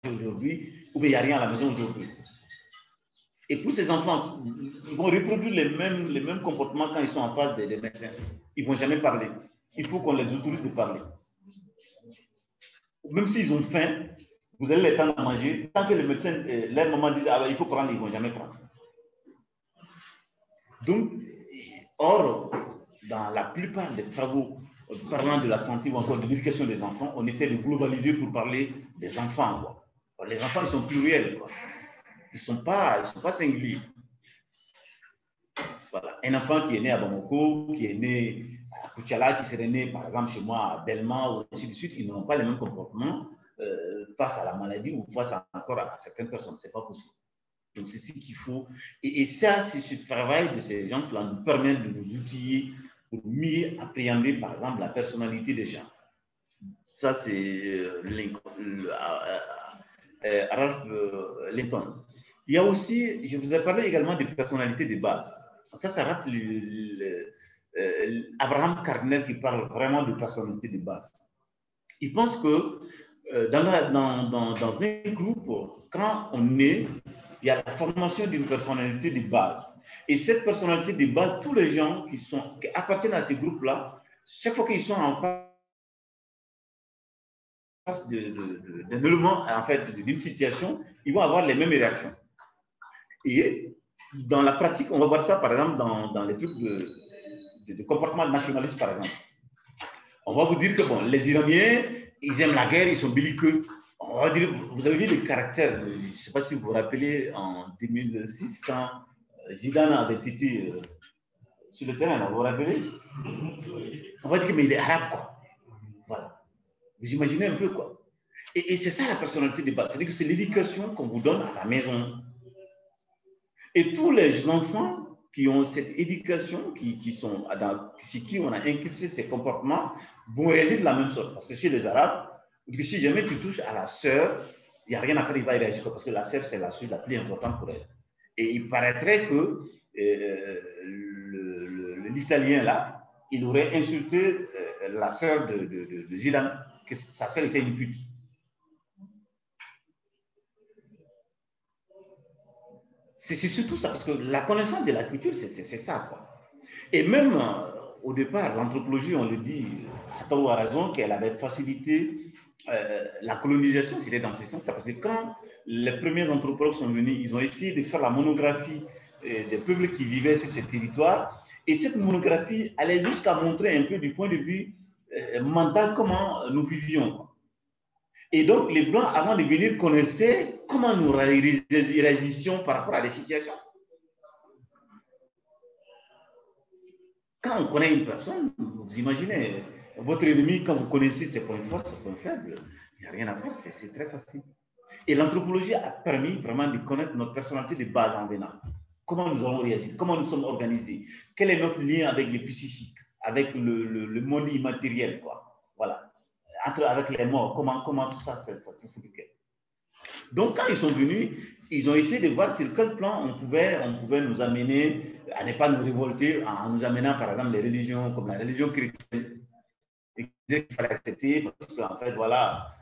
aujourd'hui ou qu'il n'y a rien à la maison aujourd'hui. Et pour ces enfants, ils vont reproduire les mêmes comportements quand ils sont en face des médecins. Ils ne vont jamais parler. Il faut qu'on les autorise de parler. Même s'ils ont faim, vous allez les tendre à manger. Tant que le médecin, leur maman dit ah, il faut prendre, ils ne vont jamais prendre. Donc, or, dans la plupart des travaux parlant de la santé ou encore de l'éducation des enfants, on essaie de globaliser pour parler des enfants, quoi. Les enfants, ils sont pluriels, quoi. Ils ne sont pas singuliers. Voilà. Un enfant qui est né à Bamako, qui est né à Kuchala, qui serait né, par exemple, chez moi à Belma, ou ainsi de suite, ils n'ont pas les mêmes comportements face à la maladie ou face encore à certaines personnes. Ce n'est pas possible. Donc, c'est ce qu'il faut. Et ça, c'est ce travail de ces gens-là nous permet de nous outiller pour mieux appréhender, par exemple, la personnalité des gens. Ça, c'est Ralph Linton. Il y a aussi, je vous ai parlé également des personnalités de base. Ça rappelle Abraham Gardner qui parle vraiment de personnalité de base. Il pense que dans un groupe, quand on est, il y a la formation d'une personnalité de base. Et cette personnalité de base, tous les gens qui appartiennent à ce groupe-là, chaque fois qu'ils sont en face d'un élément, en fait, d'une situation, ils vont avoir les mêmes réactions. Et dans la pratique, on va voir ça, par exemple, dans les trucs de comportement nationaliste, par exemple. On va vous dire que, bon, les Iraniens, ils aiment la guerre, ils sont belliqueux. On va dire, vous avez vu les caractères, je ne sais pas si vous vous rappelez, en 2006, quand Zidane avait été sur le terrain, vous vous rappelez? On va dire, mais il est arabe, quoi. Voilà. Vous imaginez un peu, quoi. Et c'est ça la personnalité de base. C'est-à-dire que c'est l'éducation qu'on vous donne à la maison. Et tous les enfants qui ont cette éducation, sur qui on a inculqué ces comportements, vont réagir de la même sorte. Parce que chez les Arabes, si jamais tu touches à la sœur, il n'y a rien à faire, il va y réagir parce que la sœur, c'est la suite la plus importante pour elle. Et il paraîtrait que l'Italien, là, il aurait insulté la sœur de Zidane, que sa sœur était une pute. C'est surtout ça, parce que la connaissance de la culture, c'est ça, quoi. Et même au départ, l'anthropologie, on le dit à tort ou à raison, qu'elle avait facilité la colonisation, c'était dans ce sens, parce que quand les premiers anthropologues sont venus, ils ont essayé de faire la monographie des peuples qui vivaient sur ces territoires, et cette monographie allait jusqu'à montrer un peu du point de vue mental comment nous vivions, quoi. Et donc, les Blancs, avant de venir, connaissaient comment nous réagissions par rapport à des situations. Quand on connaît une personne, vous imaginez, votre ennemi, quand vous connaissez ses points forts, ses points faibles, il n'y a rien à faire, c'est très facile. Et l'anthropologie a permis vraiment de connaître notre personnalité de base en venant. Comment nous allons réagir, comment nous sommes organisés, quel est notre lien avec les psychiques, avec le monde immatériel, quoi. Voilà. Avec les morts, comment tout ça s'expliquait. Donc, quand ils sont venus, ils ont essayé de voir sur quel plan on pouvait nous amener à ne pas nous révolter en nous amenant, par exemple, les religions comme la religion chrétienne. Et qu'il fallait accepter parce qu'en fait, voilà,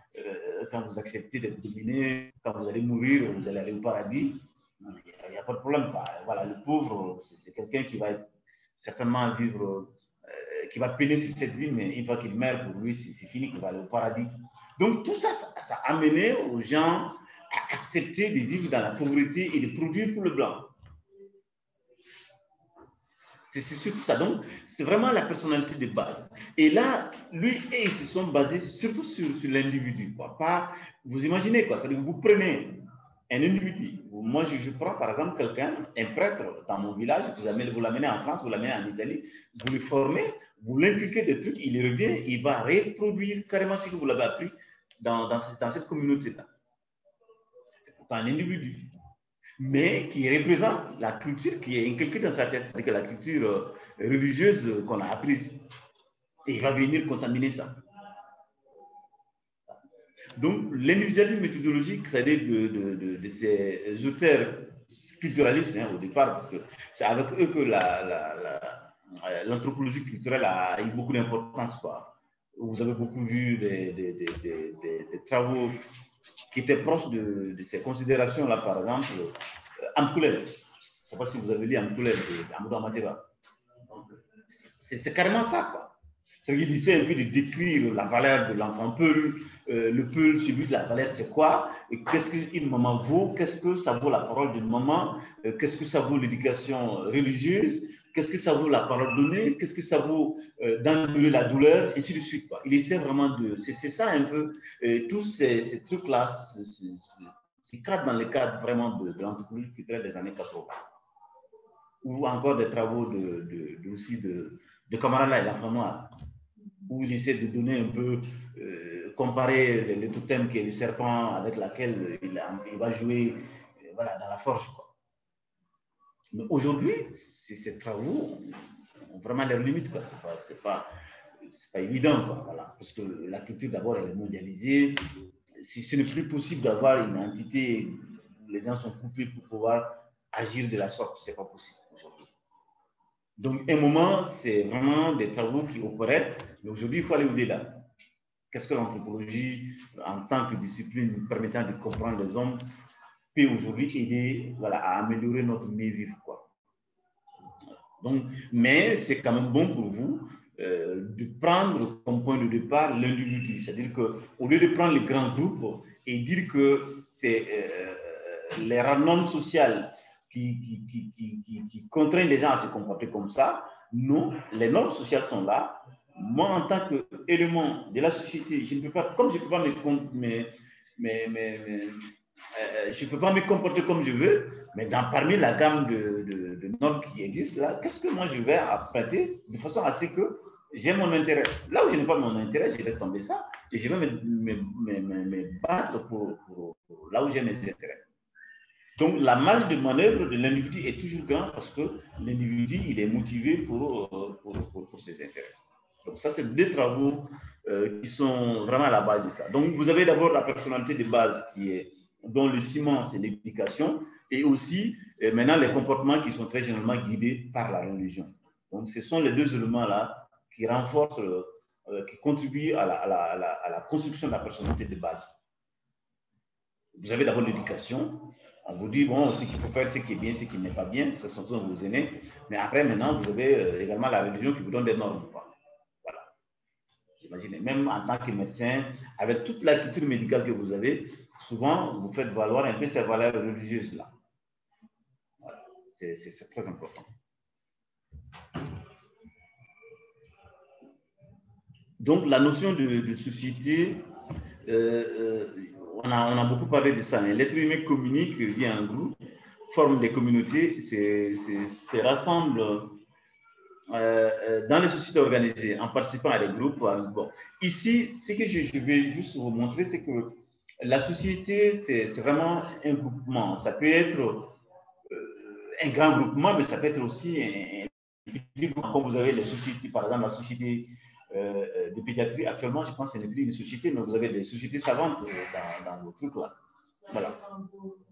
quand vous acceptez d'être dominé, quand vous allez mourir, vous allez aller au paradis, il n'y a pas de problème. Quoi. Voilà, le pauvre, c'est quelqu'un qui va certainement vivre, qui va peiner sur cette vie, mais une fois qu'il meurt, pour lui, c'est fini, qu'il va aller au paradis. Donc, tout ça, ça a amené aux gens à accepter de vivre dans la pauvreté et de produire pour le blanc. C'est surtout ça. Donc, c'est vraiment la personnalité de base. Et là, lui et ils se sont basés surtout sur l'individu. Vous imaginez quoi? C'est-à-dire que vous prenez un individu. Moi, je prends par exemple quelqu'un, un prêtre dans mon village, vous l'amenez en France, vous l'amenez en Italie, vous le formez, vous l'inculquez des trucs, il revient, il va reproduire carrément ce que vous l'avez appris dans cette communauté-là. C'est pourtant un individu, mais qui représente la culture qui est inculquée dans sa tête, c'est-à-dire la culture religieuse qu'on a apprise. Et il va venir contaminer ça. Donc, l'individualisme méthodologique, c'est-à-dire de ces auteurs culturalistes, hein, au départ, parce que c'est avec eux que l'anthropologie culturelle a eu beaucoup d'importance. Vous avez beaucoup vu des travaux qui étaient proches de ces considérations-là, par exemple, Amkulen. Je ne sais pas si vous avez lu Amkulen d'Amadou Amateba. C'est carrément ça, quoi. C'est-à-dire qu'il essaie un peu de décrire la valeur de l'enfant Peul. Le Peul, celui de la valeur, c'est quoi? Et qu'est-ce qu'une maman vaut? Qu'est-ce que ça vaut la parole d'une maman? Qu'est-ce que ça vaut l'éducation religieuse? Qu'est-ce que ça vaut la parole donnée? Qu'est-ce que ça vaut d'endurer la douleur? Et ainsi de suite, quoi. Il essaie vraiment de... C'est ça un peu. Tous ces trucs-là se cadrent dans le cadre vraiment de l'anthropologie culturelle des années 80. Ou encore des travaux aussi de Kamarala et l'enfant noir, où il essaie de donner un peu, comparer le totem qui est le serpent avec laquelle il va jouer voilà, dans la forge. Quoi. Mais aujourd'hui, ces travaux ont vraiment leurs limites. Ce n'est pas évident. Quoi, voilà. Parce que la culture, d'abord, elle est mondialisée. Si ce n'est plus possible d'avoir une entité où les gens sont coupés pour pouvoir agir de la sorte, ce n'est pas possible aujourd'hui. Donc, un moment, c'est vraiment des travaux qui opéraient, mais aujourd'hui, il faut aller au-delà. Qu'est-ce que l'anthropologie, en tant que discipline permettant de comprendre les hommes, peut aujourd'hui aider à améliorer notre mieux-vivre, quoi. Donc, mais c'est quand même bon pour vous de prendre comme point de départ l'individu. C'est-à-dire qu'au lieu de prendre les grands groupes et dire que c'est les normes sociales qui contraignent les gens à se comporter comme ça. Non, les normes sociales sont là. Moi, en tant qu'élément de la société, je ne peux pas, comme je ne peux pas je peux pas me comporter comme je veux, mais parmi la gamme de normes qui existent là, qu'est-ce que moi je vais apprêter de façon à ce que j'ai mon intérêt. Là où je n'ai pas mon intérêt, je laisse tomber ça et je vais me battre pour là où j'ai mes intérêts. Donc, la marge de manœuvre de l'individu est toujours grande parce que l'individu, il est motivé pour ses intérêts. Donc, ça, c'est deux travaux qui sont vraiment à la base de ça. Donc, vous avez d'abord la personnalité de base dont le ciment, c'est l'éducation, et aussi, maintenant, les comportements qui sont très généralement guidés par la religion. Donc, ce sont les deux éléments-là qui renforcent, qui contribuent à la construction de la personnalité de base. Vous avez d'abord l'éducation. On vous dit, bon, ce qu'il faut faire, ce qui est bien, ce qui n'est pas bien, ce sont vos aînés. Mais après, maintenant, vous avez également la religion qui vous donne des normes. Voilà. J'imagine, même en tant que médecin, avec toute la culture médicale que vous avez, souvent, vous faites valoir un peu ces valeurs religieuses-là. Voilà. C'est très important. Donc, la notion de société, on a beaucoup parlé de ça. L'être humain communique via un groupe, forme des communautés, se rassemble dans les sociétés organisées, en participant à des groupes. Bon. Ici, ce que je vais juste vous montrer, c'est que la société, c'est vraiment un groupement. Ça peut être un grand groupement, mais ça peut être aussi un petit groupement. Comme vous avez les sociétés, par exemple, la société de pédiatrie, actuellement, je pense que ce n'est plus une société, mais vous avez des sociétés savantes dans le truc là. Voilà.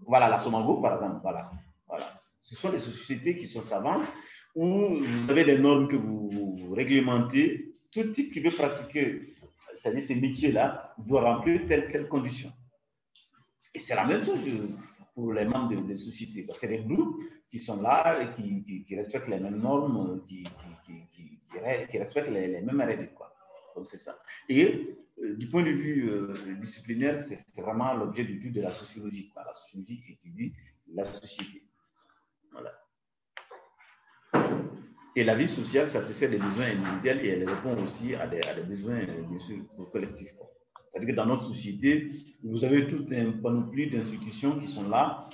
Voilà, la Somango, par exemple. Voilà. Voilà. Ce sont des sociétés qui sont savantes où vous avez des normes que vous réglementez. Tout type qui veut pratiquer, c'est-à-dire ces métiers-là, doit remplir telle condition. Et c'est la même chose pour les membres des sociétés. C'est des groupes qui sont là et qui respectent les mêmes normes, qui respectent les mêmes règles. Donc, c'est ça. Et du point de vue disciplinaire, c'est vraiment l'objet d'étude de la sociologie. La sociologie étudie la société. Voilà. Et la vie sociale satisfait des besoins individuels et elle répond aussi à des besoins, bien sûr, collectifs. C'est-à-dire que dans notre société, vous avez tout un panoplie d'institutions qui sont là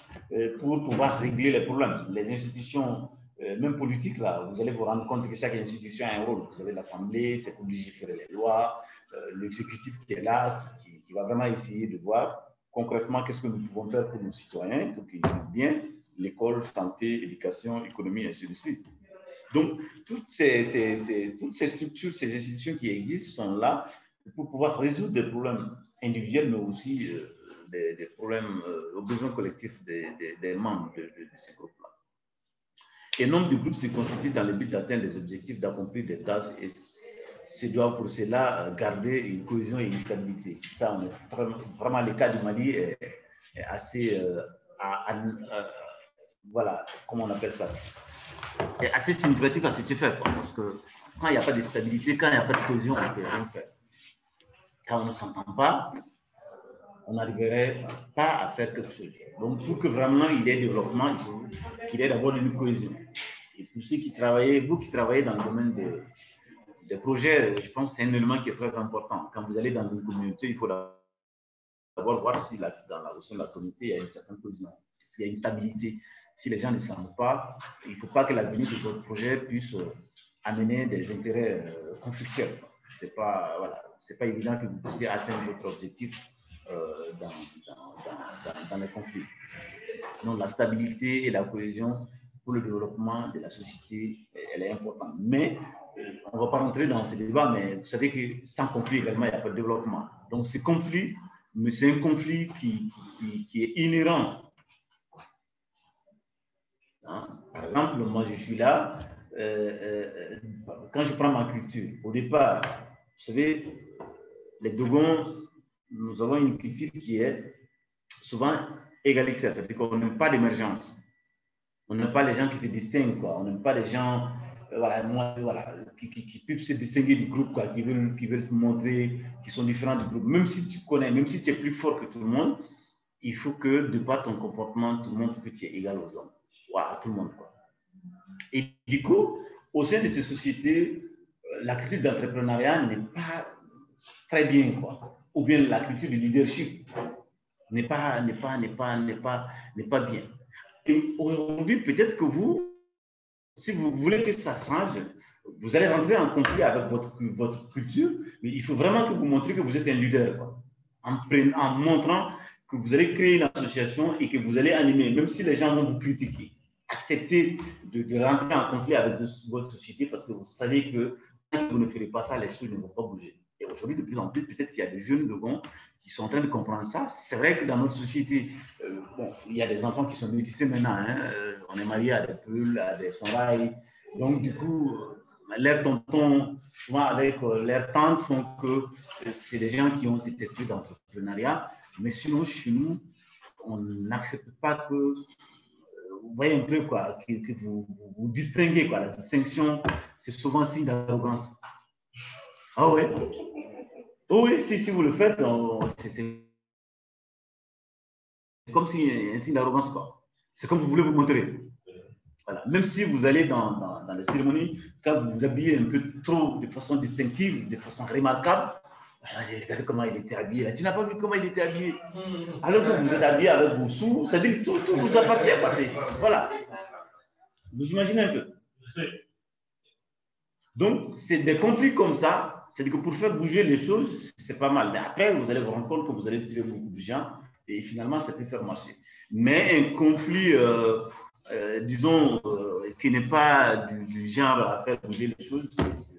pour pouvoir régler les problèmes. Les institutions, même politiques, là, vous allez vous rendre compte que chaque institution a un rôle. Vous avez l'Assemblée, c'est pour légiférer les lois, l'exécutif qui est là, qui va vraiment essayer de voir concrètement qu'est-ce que nous pouvons faire pour nos citoyens, pour qu'ils vivent bien, l'école, santé, éducation, économie, et ainsi de suite. Donc, toutes ces structures, ces institutions qui existent sont là pour pouvoir résoudre des problèmes individuels, mais aussi des problèmes aux besoins collectifs des membres de ces groupes-là. Et nombre de groupes se constituent dans le but d'atteindre des objectifs, d'accomplir des tâches, et se doivent pour cela garder une cohésion et une stabilité. Ça, vraiment, le cas du Mali est assez, voilà, comment on appelle ça, est assez significatif à cet effet, parce que quand il n'y a pas de stabilité, quand il n'y a pas de cohésion, on ne peut rien faire. Quand on ne s'entend pas, on n'arriverait pas à faire quelque chose. Donc, pour que vraiment il y ait développement, il faut qu'il y ait d'abord une cohésion. Et pour ceux qui travaillent, vous qui travaillez dans le domaine des projets, je pense que c'est un élément qui est très important. Quand vous allez dans une communauté, il faut d'abord voir si au sein de la communauté, il y a une certaine cohésion, s'il y a une stabilité. Si les gens ne s'entendent pas, il ne faut pas que l'avenir de votre projet puisse amener des intérêts conflictuels. Ce n'est pas, voilà, pas évident que vous puissiez atteindre votre objectif dans les conflits. Donc, la stabilité et la cohésion pour le développement de la société, elle est importante. Mais, on ne va pas rentrer dans ce débat, mais vous savez que sans conflit également, il n'y a pas de développement. Donc, ce conflit, mais c'est un conflit qui est inhérent. Hein? Par exemple, moi, je suis là, quand je prends ma culture, au départ, vous savez, les Dogons, nous avons une culture qui est souvent égalitaire, c'est-à-dire qu'on n'aime pas l'émergence. On n'aime pas les gens qui se distinguent, quoi. On n'aime pas les gens qui peuvent se distinguer du groupe, quoi, qui veulent montrer qu'ils sont différents du groupe. Même si tu connais, même si tu es plus fort que tout le monde, il faut que, de par ton comportement, tout le monde que tu es égal aux hommes, à tout le monde, quoi. Et du coup, au sein de ces sociétés, la culture d'entrepreneuriat n'est pas très bien, quoi. Ou bien la culture du leadership n'est pas bien. Et aujourd'hui, peut-être que vous, si vous voulez que ça change, vous allez rentrer en conflit avec votre culture, mais il faut vraiment que vous montrez que vous êtes un leader, quoi. En montrant que vous allez créer une association et que vous allez animer, même si les gens vont vous critiquer. Acceptez de rentrer en conflit avec votre société parce que vous savez que si vous ne ferez pas ça, les choses ne vont pas bouger. Et aujourd'hui, de plus en plus, peut-être qu'il y a des jeunes Dogons qui sont en train de comprendre ça. C'est vrai que dans notre société, bon, il y a des enfants qui sont métissés maintenant. Hein, on est marié à des Peuls, à des Songhai. Donc, du coup, leurs tontons, souvent avec leurs tantes, font que c'est des gens qui ont cet esprit d'entrepreneuriat. Mais sinon, chez nous, on n'accepte pas que, vous voyez un peu, quoi, que vous distinguez, quoi. La distinction, c'est souvent signe d'arrogance. Ah ouais? Oh oui, si vous le faites, c'est comme si un signe d'arrogance, quoi. C'est comme vous voulez vous montrer. Voilà. Même si vous allez dans les cérémonies, quand vous vous habillez un peu trop de façon distinctive, de façon remarquable, regardez comment il était habillé. Là. Tu n'as pas vu comment il était habillé. Alors que vous êtes habillé avec vos sous, ça veut dire que tout vous appartient. Voilà. Vous imaginez un peu. Donc, c'est des conflits comme ça, c'est-à-dire que pour faire bouger les choses, c'est pas mal. Mais après, vous allez vous rendre compte que vous allez tirer beaucoup de gens et finalement, ça peut faire marcher. Mais un conflit, disons, qui n'est pas du genre à faire bouger les choses,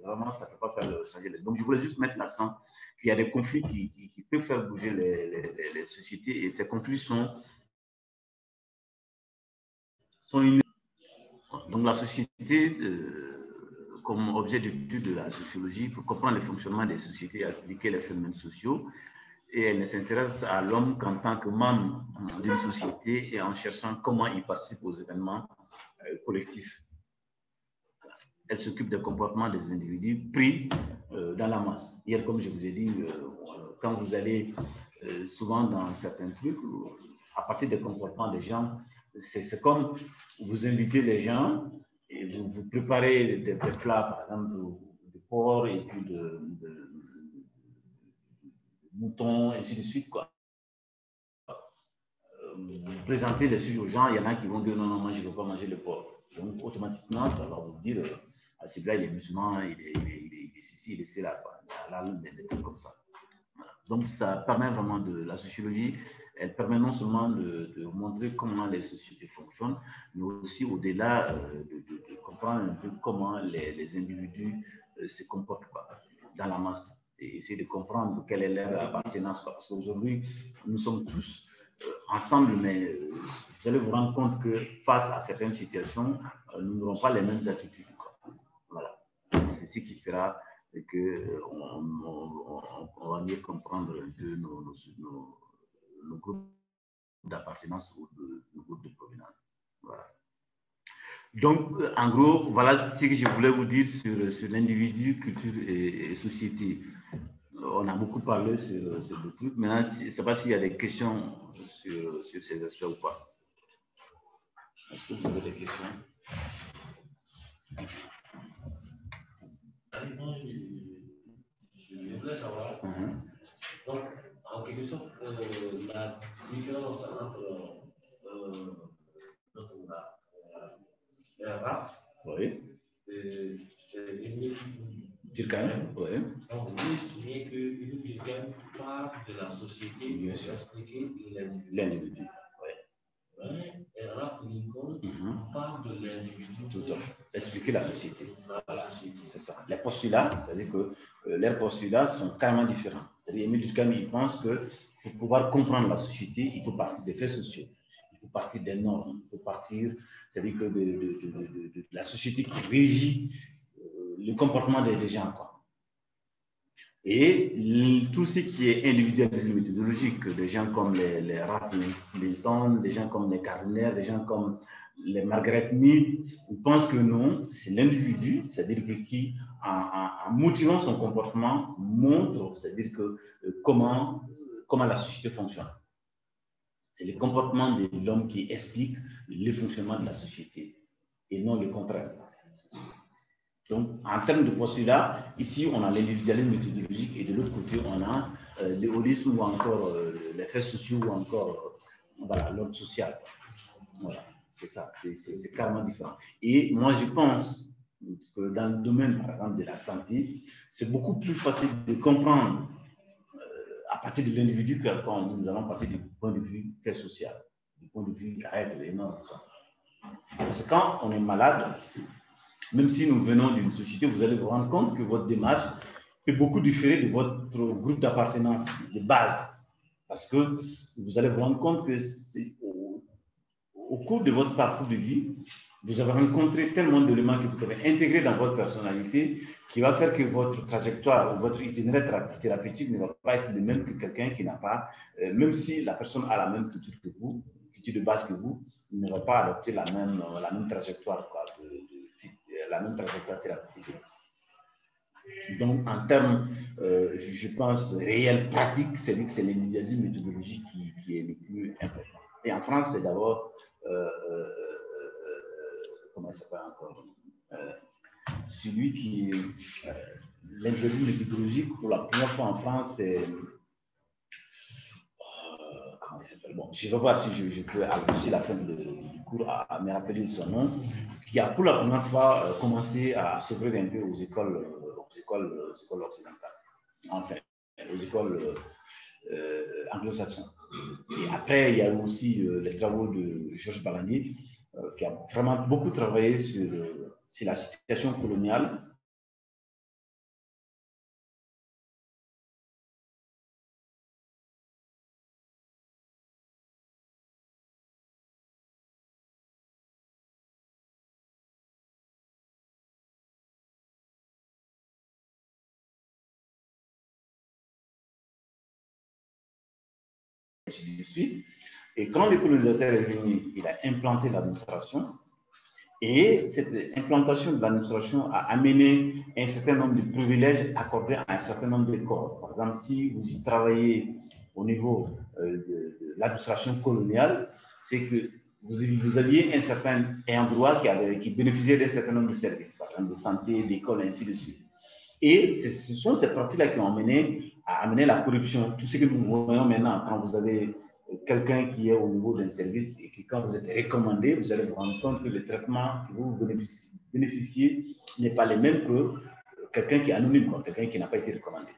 vraiment, ça ne peut pas faire changer les choses. Donc, je voulais juste mettre l'accent qu'il y a des conflits qui peuvent faire bouger les sociétés et ces conflits sont inhérents. Donc, la société, comme objet d'étude de la sociologie, pour comprendre le fonctionnement des sociétés et expliquer les phénomènes sociaux. Et elle ne s'intéresse à l'homme qu'en tant que membre d'une société et en cherchant comment il participe aux événements collectifs. Elle s'occupe des comportements des individus pris dans la masse. Hier, comme je vous ai dit, quand vous allez souvent dans certains trucs, à partir des comportements des gens, c'est comme vous invitez les gens et vous préparez des plats, par exemple, de porc et puis de mouton, et ainsi de suite, quoi. Vous présentez les sujets aux gens, il y en a qui vont dire non, non, moi je ne veux pas manger le porc. Donc automatiquement, ça va vous dire ah, celui-là il est musulman, il est ici, il est là, des trucs comme ça. Voilà. Donc ça permet vraiment la sociologie, elle permet non seulement de montrer comment les sociétés fonctionnent, mais aussi au-delà de comprendre un peu comment les individus se comportent dans la masse et essayer de comprendre quelle est leur appartenance. Parce qu'aujourd'hui, nous sommes tous ensemble, mais vous allez vous rendre compte que face à certaines situations, nous n'aurons pas les mêmes attitudes. Voilà. C'est ce qui fera qu'on va mieux comprendre un peu nos groupes d'appartenance ou nos groupes de provenance. Voilà. Donc, en gros, voilà ce que je voulais vous dire sur l'individu, culture et société. On a beaucoup parlé sur le truc. Maintenant, je ne sais pas s'il y a des questions sur ces aspects ou pas. Est-ce que vous avez des questions? Je voudrais savoir, donc, en quelque sorte, la différence entre la race et Durkheim, oui. Donc, vous voulez souligner que Durkheim parle de la société pour expliquer l'individu. Et Ralph Lincoln parle de l'individu. Tout à fait. Expliquer la société. Voilà. C'est ça. Les postulats, c'est-à-dire que leurs postulats sont carrément différents. C'est-à-dire Émile Durkheim, il pense que pour pouvoir comprendre la société, il faut partir des faits sociaux. Il faut partir des normes. Il faut partir, c'est-à-dire que de la société qui régit le comportement des gens, quoi. Et tout ce qui est individualisme méthodologique, des gens comme les Ralph Lincoln, des gens comme les Gardner, des gens comme les Margaret Mead, ils pensent que non, c'est l'individu, c'est-à-dire que qui, en motivant son comportement, montre, c'est-à-dire que comment la société fonctionne. C'est le comportement de l'homme qui explique le fonctionnement de la société, et non le contraire. Donc, en termes de postulat, ici, on a l'individualisme méthodologique et de l'autre côté, on a le holisme ou encore les faits sociaux ou encore voilà, l'ordre social. Voilà, c'est ça, c'est carrément différent. Et moi, je pense que dans le domaine, par exemple, de la santé, c'est beaucoup plus facile de comprendre à partir de l'individu que quand nous allons partir du point de vue fait social, du point de vue règle et normes. Parce que quand on est malade, même si nous venons d'une société, vous allez vous rendre compte que votre démarche peut beaucoup différer de votre groupe d'appartenance de base. Parce que vous allez vous rendre compte que au cours de votre parcours de vie, vous avez rencontré tellement d'éléments que vous avez intégrés dans votre personnalité qui va faire que votre trajectoire ou votre itinéraire thérapeutique ne va pas être le même que quelqu'un qui n'a pas, même si la personne a la même culture que vous, culture de base que vous, il ne va pas adopter la même trajectoire, quoi, la même trajectoire thérapeutique. Donc, en termes, je pense, réel, pratique, c'est l'individualisme méthodologique qui est le plus important. Et en France, c'est d'abord, comment ça s'appelle encore, celui qui est l'individualisme méthodologique pour la première fois en France, c'est, comment Bon, je ne sais pas si je peux aller la fin du cours à me rappeler son nom, qui a pour la première fois commencé à s'ouvrir un peu aux écoles occidentales, enfin, aux écoles anglo-saxonnes. Et après, il y a eu aussi les travaux de Georges Ballandier, qui a vraiment beaucoup travaillé sur la situation coloniale. Et quand le colonisateur est venu, il a implanté l'administration. Et cette implantation de l'administration a amené un certain nombre de privilèges accordés à un certain nombre de corps. Par exemple, si vous y travaillez au niveau de l'administration coloniale, c'est que vous aviez un certain droit qui bénéficiait d'un certain nombre de services, par exemple de santé, d'école, et ainsi de suite. Et ce sont ces parties-là qui ont amené la corruption. Tout ce que nous voyons maintenant, quand vous avez quelqu'un qui est au niveau d'un service et que quand vous êtes recommandé, vous allez vous rendre compte que le traitement que vous bénéficiez n'est pas le même que quelqu'un qui est anonyme, quelqu'un qui n'a pas été recommandé.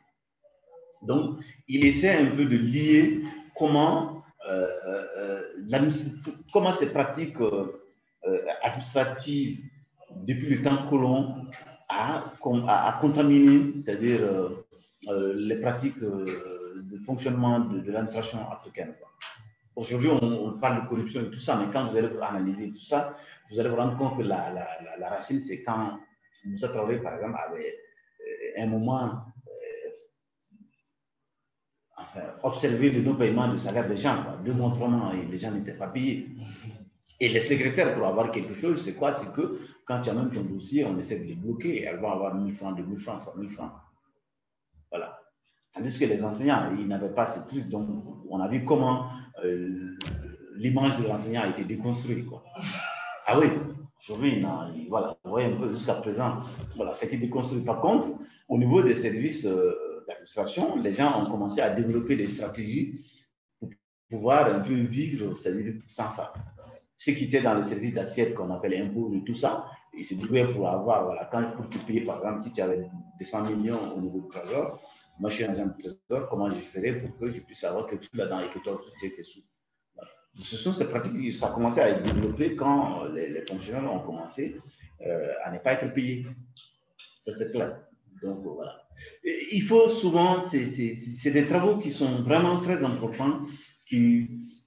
Donc, il essaie un peu de lier comment ces pratiques administratives depuis le temps colon a contaminé, c'est-à-dire les pratiques de fonctionnement de l'administration africaine. Aujourd'hui, on parle de corruption et tout ça, mais quand vous allez analyser tout ça, vous allez vous rendre compte que la racine, c'est quand Moussa Traoré, par exemple, avait un moment observé le non-paiement de salaire des gens, démontrant que les gens n'étaient pas payés. Et les secrétaires, pour avoir quelque chose, c'est quoi? C'est que quand tu as même ton dossier, on essaie de les bloquer. Elles vont avoir 1000 francs, 2000 francs, 3000 francs. Voilà. Tandis que les enseignants, ils n'avaient pas ce truc. Donc, on a vu comment l'image de l'enseignant a été déconstruite. Ah oui, aujourd'hui, voilà, vous voyez un peu jusqu'à présent, voilà, c'était déconstruit. Par contre, au niveau des services d'administration, les gens ont commencé à développer des stratégies pour pouvoir un peu vivre, c'est-à-dire sans ça. Ceux qui étaient dans les services d'assiette qu'on appelle impôts et tout ça, ils se débrouillaient pour avoir, voilà, pour te payer, par exemple, si tu avais 200 millions au niveau du trésor, moi je suis agent de trésor, comment je ferais pour que je puisse avoir quelque chose là-dedans et que toi, tu étais sous. Voilà. Ce sont ces pratiques, ça a commencé à être développé quand les fonctionnaires ont commencé à ne pas être payés. Ça, c'est clair. Donc, voilà. Et il faut souvent, c'est des travaux qui sont vraiment très importants,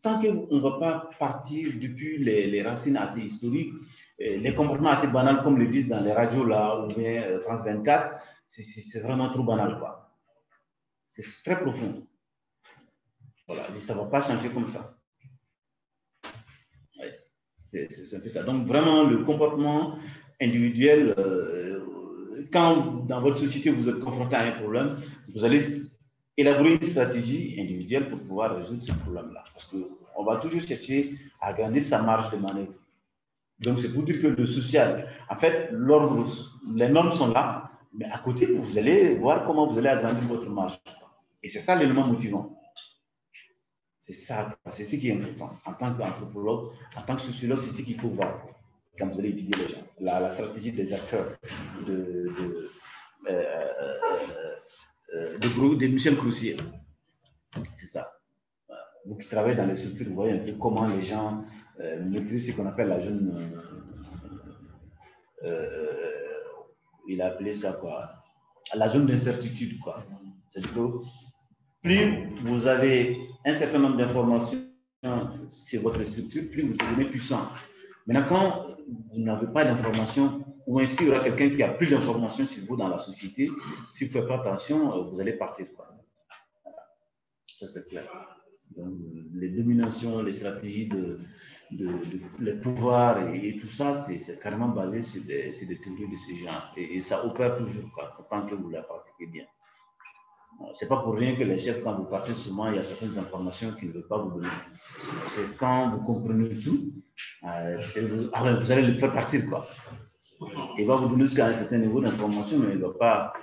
tant qu'on ne va pas partir depuis les racines assez historiques, les comportements assez banals, comme le disent dans les radios là, ou bien France 24, c'est vraiment trop banal, quoi. C'est très profond. Voilà, ça ne va pas changer comme ça. Ouais. C'est un peu ça. Donc, vraiment, le comportement individuel, quand dans votre société vous êtes confronté à un problème, vous allez élaborer une stratégie individuelle pour pouvoir résoudre ce problème-là. Parce qu'on va toujours chercher à agrandir sa marge de manœuvre. Donc, c'est pour dire que le social, en fait, les normes sont là, mais à côté, vous allez voir comment vous allez agrandir votre marge. Et c'est ça l'élément motivant. C'est ça, c'est ce qui est important. En tant qu'anthropologue, en tant que sociologue, c'est ce qu'il faut voir quand vous allez étudier les gens. La stratégie des acteurs de Michel Croussier. C'est ça. Vous qui travaillez dans les structures, vous voyez un peu comment les gens maîtrisent ce qu'on appelle la jeune. Il a appelé ça quoi? La zone d'incertitude, quoi. C'est-à-dire que plus vous avez un certain nombre d'informations sur votre structure, plus vous devenez puissant. Maintenant, quand vous n'avez pas d'informations, ou ainsi il y aura quelqu'un qui a plus d'informations sur vous dans la société, si vous ne faites pas attention, vous allez partir, quoi. Ça, c'est clair. Donc, les dominations, les stratégies les pouvoirs et tout ça, c'est carrément basé sur des théories de ce genre. Et ça opère toujours, quoi, tant que vous la pratiquez bien. C'est pas pour rien que les chefs, quand vous partez souvent, il y a certaines informations qu'ils ne veulent pas vous donner. C'est quand vous comprenez tout, vous allez le faire partir, quoi. Il va vous donner jusqu'à un certain niveau d'information, mais il ne va pas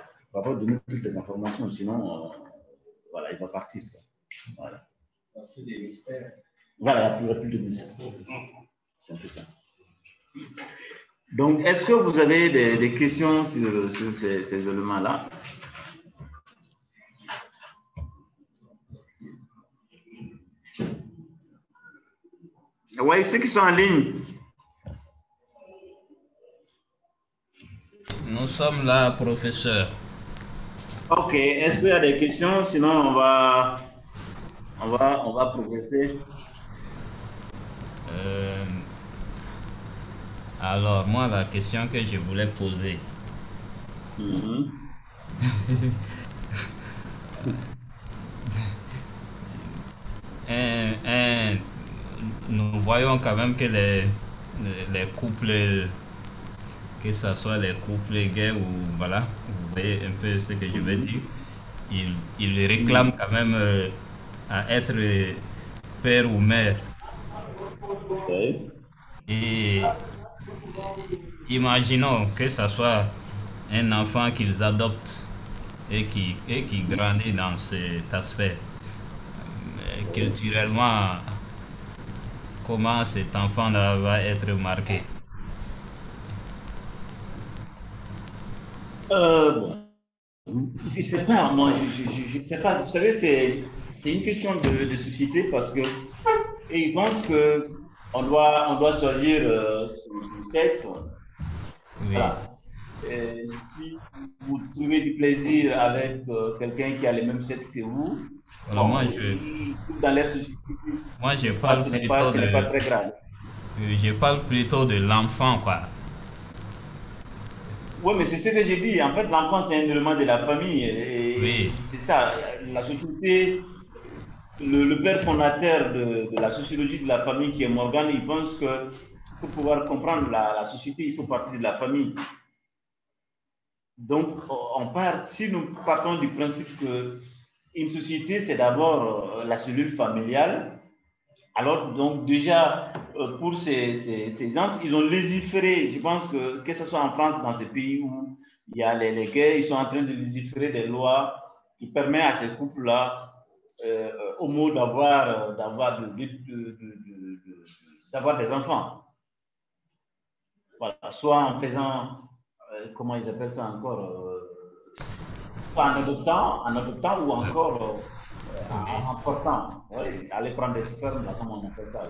donner toutes les informations, sinon, voilà, il va partir, quoi. Voilà. C'est des mystères. Voilà, il n'y a plus de mystère. C'est un peu ça. Donc, est-ce que vous avez des questions sur ces éléments-là? Oui, ceux qui sont en ligne. Nous sommes là, professeur. Ok, est-ce qu'il y a des questions? Sinon, on va progresser. Alors, moi, la question que je voulais poser. Nous voyons quand même que les couples, que ce soit les couples gays ou voilà, vous voyez un peu ce que je veux dire, ils réclament quand même à être père ou mère. Et imaginons que ce soit un enfant qu'ils adoptent et qui grandit dans cet aspect. Culturellement, comment cet enfant va être marqué? Bon. Je ne sais pas, moi, je sais pas. Vous savez, c'est une question de société parce que ils pensent qu'on doit choisir son sexe. Oui. Voilà. Si vous trouvez du plaisir avec quelqu'un qui a le même sexe que vous, Alors, bon, dans leur société, je parle ce n'est pas très grave. Je parle plutôt de l'enfant, quoi. Oui, mais c'est ce que j'ai dit. En fait, l'enfant, c'est un élément de la famille. Et Oui. c'est ça. La société, le père fondateur de la sociologie de la famille, qui est Morgan, il pense que pour pouvoir comprendre la société, il faut partir de la famille. Donc, si nous partons du principe qu'une société, c'est d'abord la cellule familiale, alors donc déjà, pour ces gens, ils ont légiféré, je pense que ce soit en France, dans ces pays où il y a les gays, ils sont en train de légiférer des lois qui permettent à ces couples-là, au mot d'avoir des enfants. Voilà, soit en faisant, comment ils appellent ça encore, soit en adoptant ou encore en portant, oui, aller prendre des spermes, là, comment on appelle ça.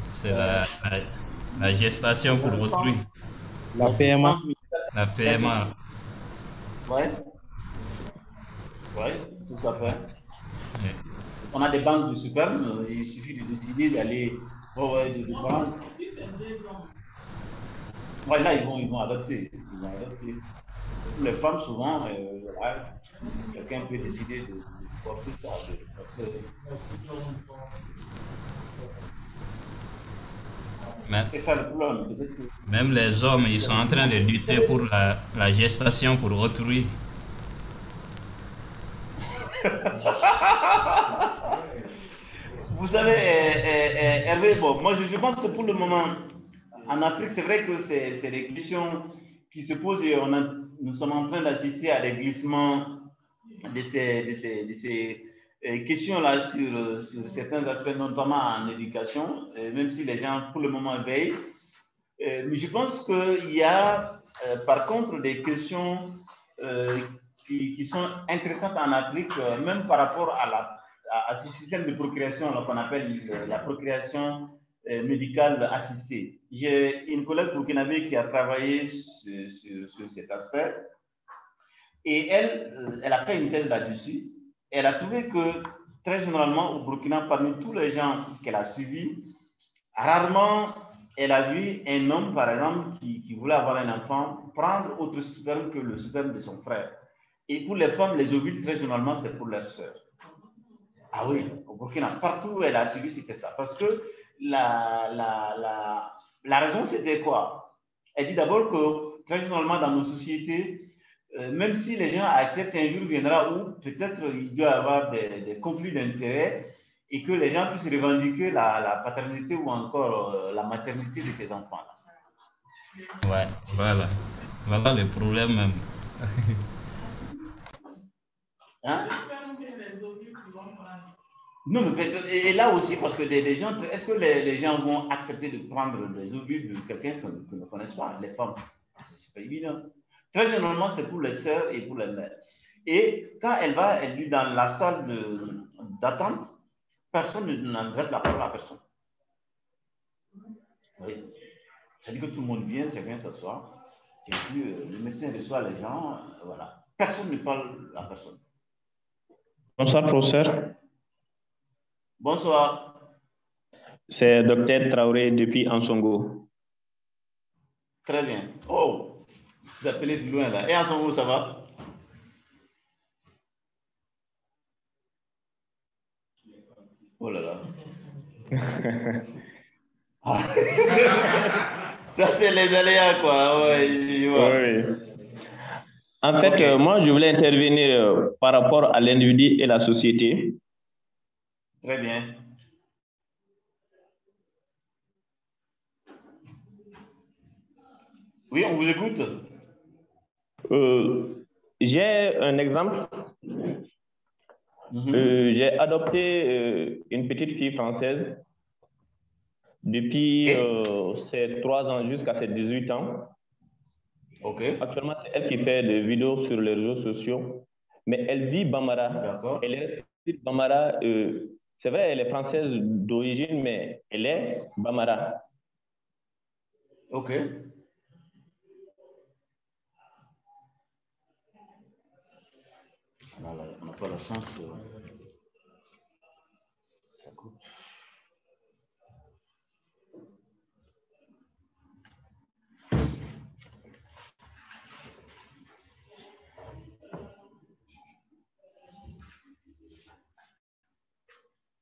C'est la gestation pour autrui. La PMA. La PMA. Oui. Oui, c'est ça fait. Oui. On a des banques de sperme, il suffit de décider d'aller de prendre. Ouais, là, ils vont adopter. Pour les femmes, souvent, quelqu'un peut décider de porter ça, de porter. C'est ça le problème. Même les hommes, ils sont en train de lutter pour la gestation pour autrui. Vous savez, Hervé, bon, moi je pense que pour le moment, en Afrique, c'est vrai que c'est des questions qui se posent et nous sommes en train d'assister à des glissements de ces questions-là sur certains aspects, notamment en éducation, même si les gens, pour le moment, veillent. Mais je pense qu'il y a, par contre, des questions qui sont intéressantes en Afrique, même par rapport à ce système de procréation qu'on appelle la procréation médicale assistée. J'ai une collègue burkinabé qui a travaillé sur cet aspect et elle a fait une thèse là-dessus. Elle a trouvé que très généralement au Burkina, parmi tous les gens qu'elle a suivis, rarement elle a vu un homme, par exemple, qui voulait avoir un enfant, prendre autre sperme que le sperme de son frère. Et pour les femmes, les ovules, très généralement, c'est pour leur sœur. Ah oui, au Burkina, partout où elle a suivi, c'était ça. Parce que la raison, c'était quoi? Elle dit d'abord que, très généralement, dans nos sociétés, même si les gens acceptent, un jour viendra où peut-être il doit y avoir des conflits d'intérêts et que les gens puissent revendiquer la paternité ou encore la maternité de ces enfants-là. Ouais, voilà. Voilà le problème même. Hein? Non, mais et là aussi, parce que les gens, est-ce que les gens vont accepter de prendre des ovules de quelqu'un qu'ils ne connaissent pas, les femmes? C'est pas évident. Très généralement, c'est pour les sœurs et pour les mères. Et quand elle dit dans la salle d'attente, personne n'adresse la parole à personne. Oui. C'est-à-dire que tout le monde vient, chacun s'assoit, et puis le médecin reçoit les gens, voilà. Personne ne parle à personne. Bonsoir, professeur. Bonsoir. C'est Dr Traoré depuis Ansongo. Très bien. Oh, vous appelez de loin là. Et Ansongo, ça va? Oh là là. Ça, c'est les aléas, quoi. Ouais, oui. En fait, okay. Moi, je voulais intervenir par rapport à l'individu et la société. Très bien. Oui, on vous écoute. J'ai un exemple. J'ai adopté une petite fille française depuis ses 3 ans jusqu'à ses 18 ans. Okay. Actuellement, c'est elle qui fait des vidéos sur les réseaux sociaux, mais elle vit Bambara. Elle est Bambara. C'est vrai, elle est française d'origine, mais elle est Bambara. Ok. On n'a pas la chance. Ça coupe.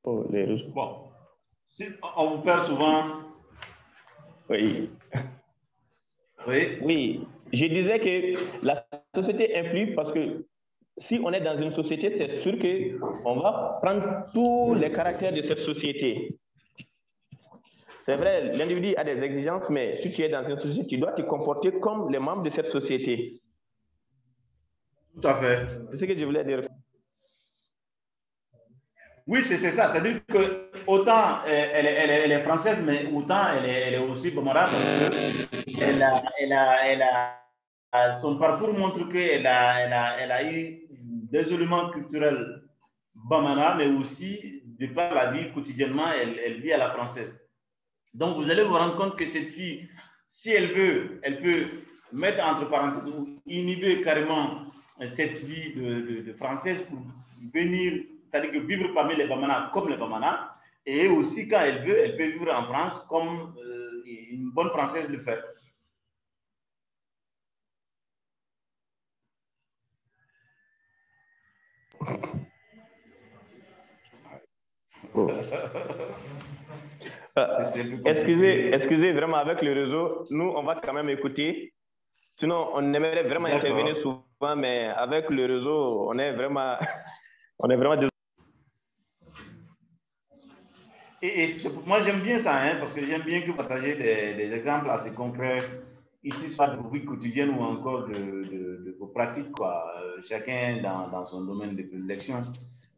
Oh, les réseaux. Bon. On vous perd souvent. Oui. Oui. Oui. Je disais que la société influe parce que si on est dans une société, c'est sûr qu'on va prendre tous les caractères de cette société. C'est vrai, l'individu a des exigences, mais si tu es dans une société, tu dois te comporter comme les membres de cette société. Tout à fait. C'est ce que je voulais dire. Oui, c'est ça. C'est-à-dire que autant elle est française, mais autant elle est aussi Bambara parce que son parcours montre qu'elle a eu des éléments culturels Bambara, mais aussi, de par la vie quotidiennement, elle vit à la française. Donc, vous allez vous rendre compte que cette fille, si elle veut, elle peut mettre entre parenthèses ou inhiber carrément cette vie de française pour venir, c'est-à-dire que vivre parmi les Bamana comme les Bamana, et aussi quand elle veut, elle peut vivre en France comme une bonne française le fait. Oh. Excusez vraiment, avec le réseau, nous, on va quand même écouter. Sinon, on aimerait vraiment intervenir souvent, mais avec le réseau, on est vraiment désolé. Et moi, j'aime bien ça, hein, parce que j'aime bien que vous partagez des exemples assez concrets, ici, soit de vos vies quotidiennes ou encore de vos pratiques, quoi. Chacun dans son domaine de prédilection.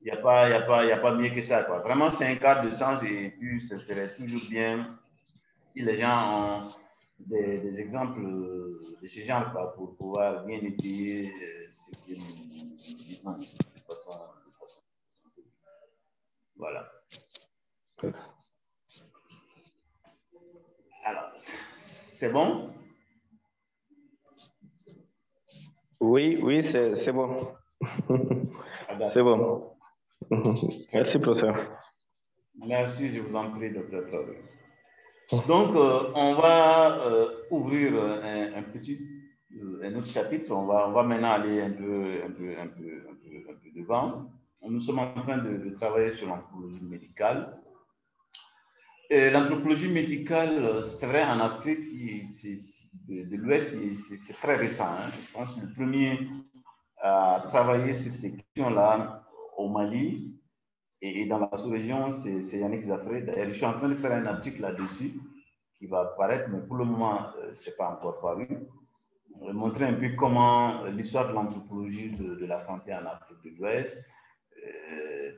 Il n'y a pas mieux que ça, quoi. Vraiment, c'est un cadre de sens et puis ce serait toujours bien si les gens ont des exemples de ce genre, quoi, pour pouvoir bien étayer ce que nous disons de façon. Voilà. Alors, c'est bon? Oui, c'est bon. C'est bon. Merci, professeur. Merci, je vous en prie, docteur Traoré. Donc, on va ouvrir un autre chapitre. On va maintenant aller un peu devant. Nous sommes en train de travailler sur l'anthropologie médicale. L'anthropologie médicale, c'est vrai, en Afrique de l'Ouest, c'est très récent. Hein. Je pense que le premier à travailler sur ces questions-là au Mali et dans la sous-région, c'est Yannick Zaffré. D'ailleurs, je suis en train de faire un article là-dessus qui va apparaître, mais pour le moment, ce n'est pas encore paru. Montrer un peu comment l'histoire de l'anthropologie de la santé en Afrique de l'Ouest,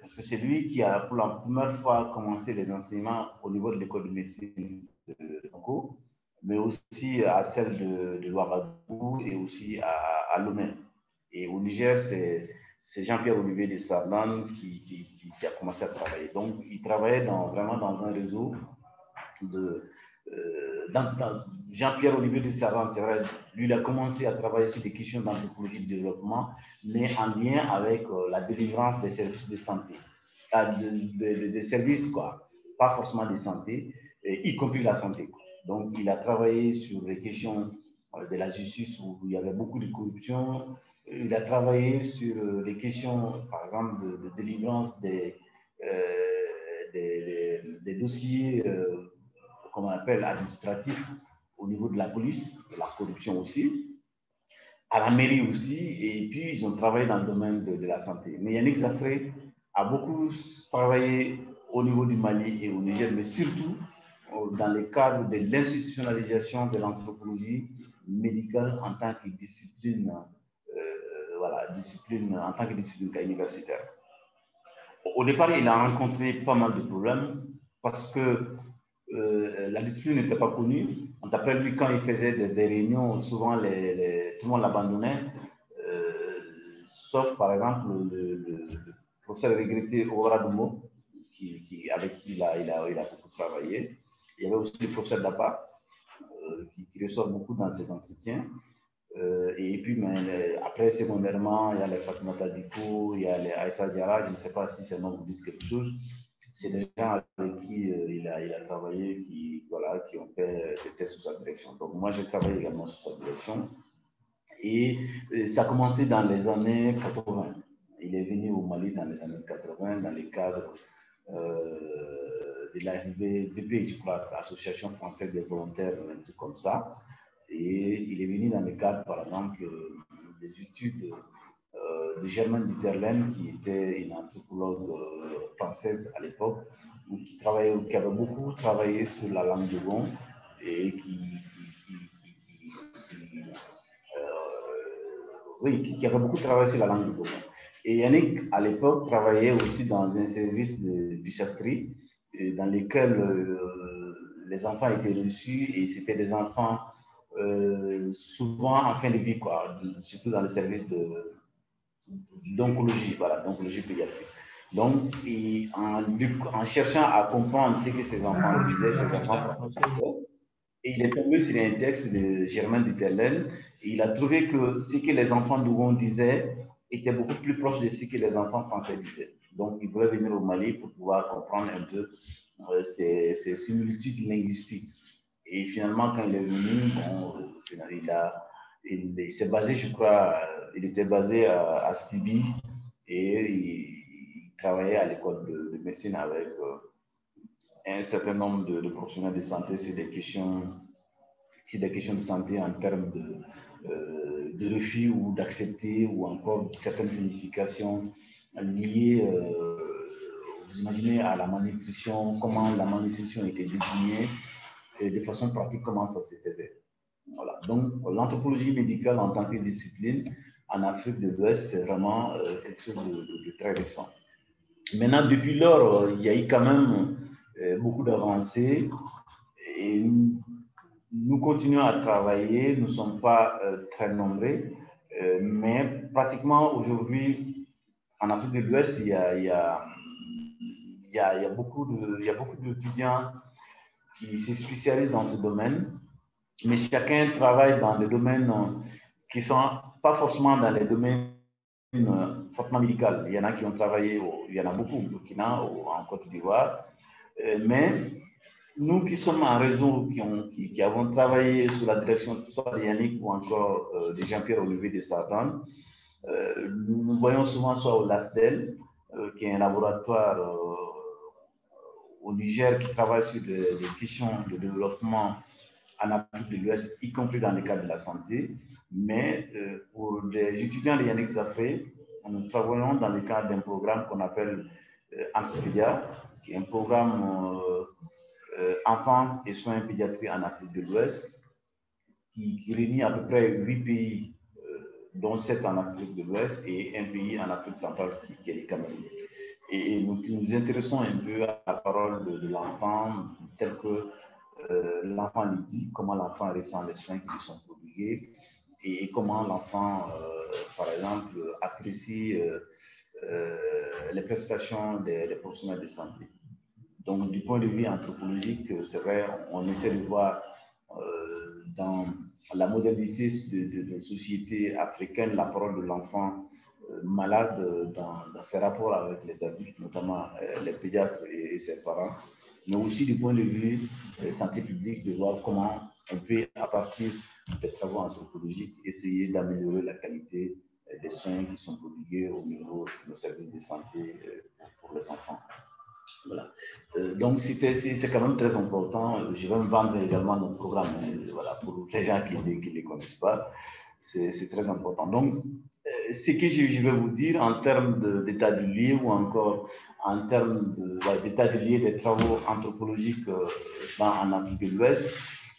parce que c'est lui qui a pour la première fois commencé les enseignements au niveau de l'école de médecine de Congo, mais aussi à celle de Ouagadougou et aussi à Lomé. Et au Niger, c'est Jean-Pierre Olivier de Sardan qui a commencé à travailler. Donc, il travaillait vraiment dans un réseau de... Jean-Pierre Olivier de Sardan, c'est vrai, lui, il a commencé à travailler sur des questions d'anthropologie de développement, mais en lien avec la délivrance des services de santé, des services, quoi, pas forcément de santé, y compris la santé, quoi. Donc, il a travaillé sur les questions de la justice où il y avait beaucoup de corruption. Il a travaillé sur les questions, par exemple, de délivrance des dossiers, comme on appelle, administratifs au niveau de la police, de la corruption aussi, à la mairie aussi, et puis ils ont travaillé dans le domaine de la santé. Mais Yannick Zaffré a beaucoup travaillé au niveau du Mali et au Niger, mais surtout dans le cadre de l'institutionnalisation de l'anthropologie médicale en tant que discipline, en tant que discipline universitaire. Au départ, il a rencontré pas mal de problèmes parce que la discipline n'était pas connue. D'après lui, quand il faisait des réunions, souvent tout le monde l'abandonnait, sauf par exemple le professeur regretté Ouagadougou, avec qui il a beaucoup travaillé. Il y avait aussi le professeur Dapa, qui ressort beaucoup dans ses entretiens. Et puis, après, secondairement, il y a les Fatoumata Diko, il y a les Aïssa Diarra, je ne sais pas si ces noms vous disent quelque chose. C'est des gens avec qui il a travaillé, qui ont fait des tests sous sa direction. Donc, moi, j'ai travaillé également sous sa direction. Et ça a commencé dans les années 80. Il est venu au Mali dans les années 80, dans le cadre de l'arrivée de je crois, l'Association française des volontaires, un truc comme ça. Et il est venu dans le cadre, par exemple, des études de Germaine Dieterlen, qui était une anthropologue française à l'époque, qui avait beaucoup travaillé sur la langue de Gon et qui avait beaucoup travaillé sur la langue de Gon. Et Yannick, à l'époque, travaillait aussi dans un service de bichasserie dans lequel les enfants étaient reçus et c'était des enfants souvent en fin de vie, quoi, surtout dans le service d'oncologie, d'oncologie pédiatrique. Donc, en cherchant à comprendre ce que ces enfants disaient, ces enfants français, et il est tombé sur un texte de Germaine Dieterlen et il a trouvé que ce que les enfants d'Ougon disaient était beaucoup plus proche de ce que les enfants français disaient. Donc, il voulait venir au Mali pour pouvoir comprendre un peu ces similitudes linguistiques. Et finalement, quand il est venu, il s'est basé, je crois, il était basé à Sibi et il travaillait à l'école de médecine avec un certain nombre de professionnels de santé sur des questions de santé en termes de refus ou d'accepter ou encore certaines significations liées, vous imaginez, à la malnutrition, comment la malnutrition était désignée et de façon pratique comment ça se faisait. Voilà. Donc, l'anthropologie médicale en tant que discipline en Afrique de l'Ouest, c'est vraiment quelque chose de très récent. Maintenant, depuis lors, il y a eu quand même beaucoup d'avancées et nous continuons à travailler. Nous ne sommes pas très nombreux, mais pratiquement aujourd'hui, en Afrique de l'Ouest, il y a beaucoup d'étudiants qui se spécialisent dans ce domaine, mais chacun travaille dans des domaines qui ne sont pas forcément dans les domaines fortement médicaux. Il y en a qui ont travaillé, il y en a beaucoup au Burkina ou en Côte d'Ivoire, mais nous qui sommes en réseau, qui avons travaillé sous la direction soit de Yannick ou encore de Jean-Pierre Olivier de Sardan, nous voyons souvent soit au LASDEL, qui est un laboratoire au Niger qui travaille sur des questions de développement en Afrique de l'Ouest, y compris dans le cadre de la santé. Mais pour les étudiants de Yannick Zaffré, nous travaillons dans le cadre d'un programme qu'on appelle ANSPEDIA, qui est un programme enfants et soins pédiatriques en Afrique de l'Ouest, qui réunit à peu près 8 pays dont 7 en Afrique de l'Ouest et un pays en Afrique centrale qui est le Cameroun. Et nous intéressons un peu à la parole de l'enfant, tel que l'enfant lui dit, comment l'enfant ressent les soins qui lui sont prodigués et comment l'enfant, par exemple, apprécie les prestations des professionnels de santé. Donc, du point de vue anthropologique, c'est vrai, on essaie de voir dans la modernité de société africaine la parole de l'enfant malade dans ses rapports avec les adultes, notamment les pédiatres et ses parents, mais aussi du point de vue santé publique, de voir comment on peut, à partir des travaux anthropologiques, essayer d'améliorer la qualité des soins qui sont prodigués au niveau de nos services de santé pour les enfants. Voilà. Donc, c'est quand même très important. Je vais me vendre également notre programme, voilà, pour les gens qui ne les connaissent pas. C'est très important. Donc, ce que je vais vous dire en termes d'état du lieu ou encore en termes d'état du lieu des travaux anthropologiques en Afrique de l'Ouest,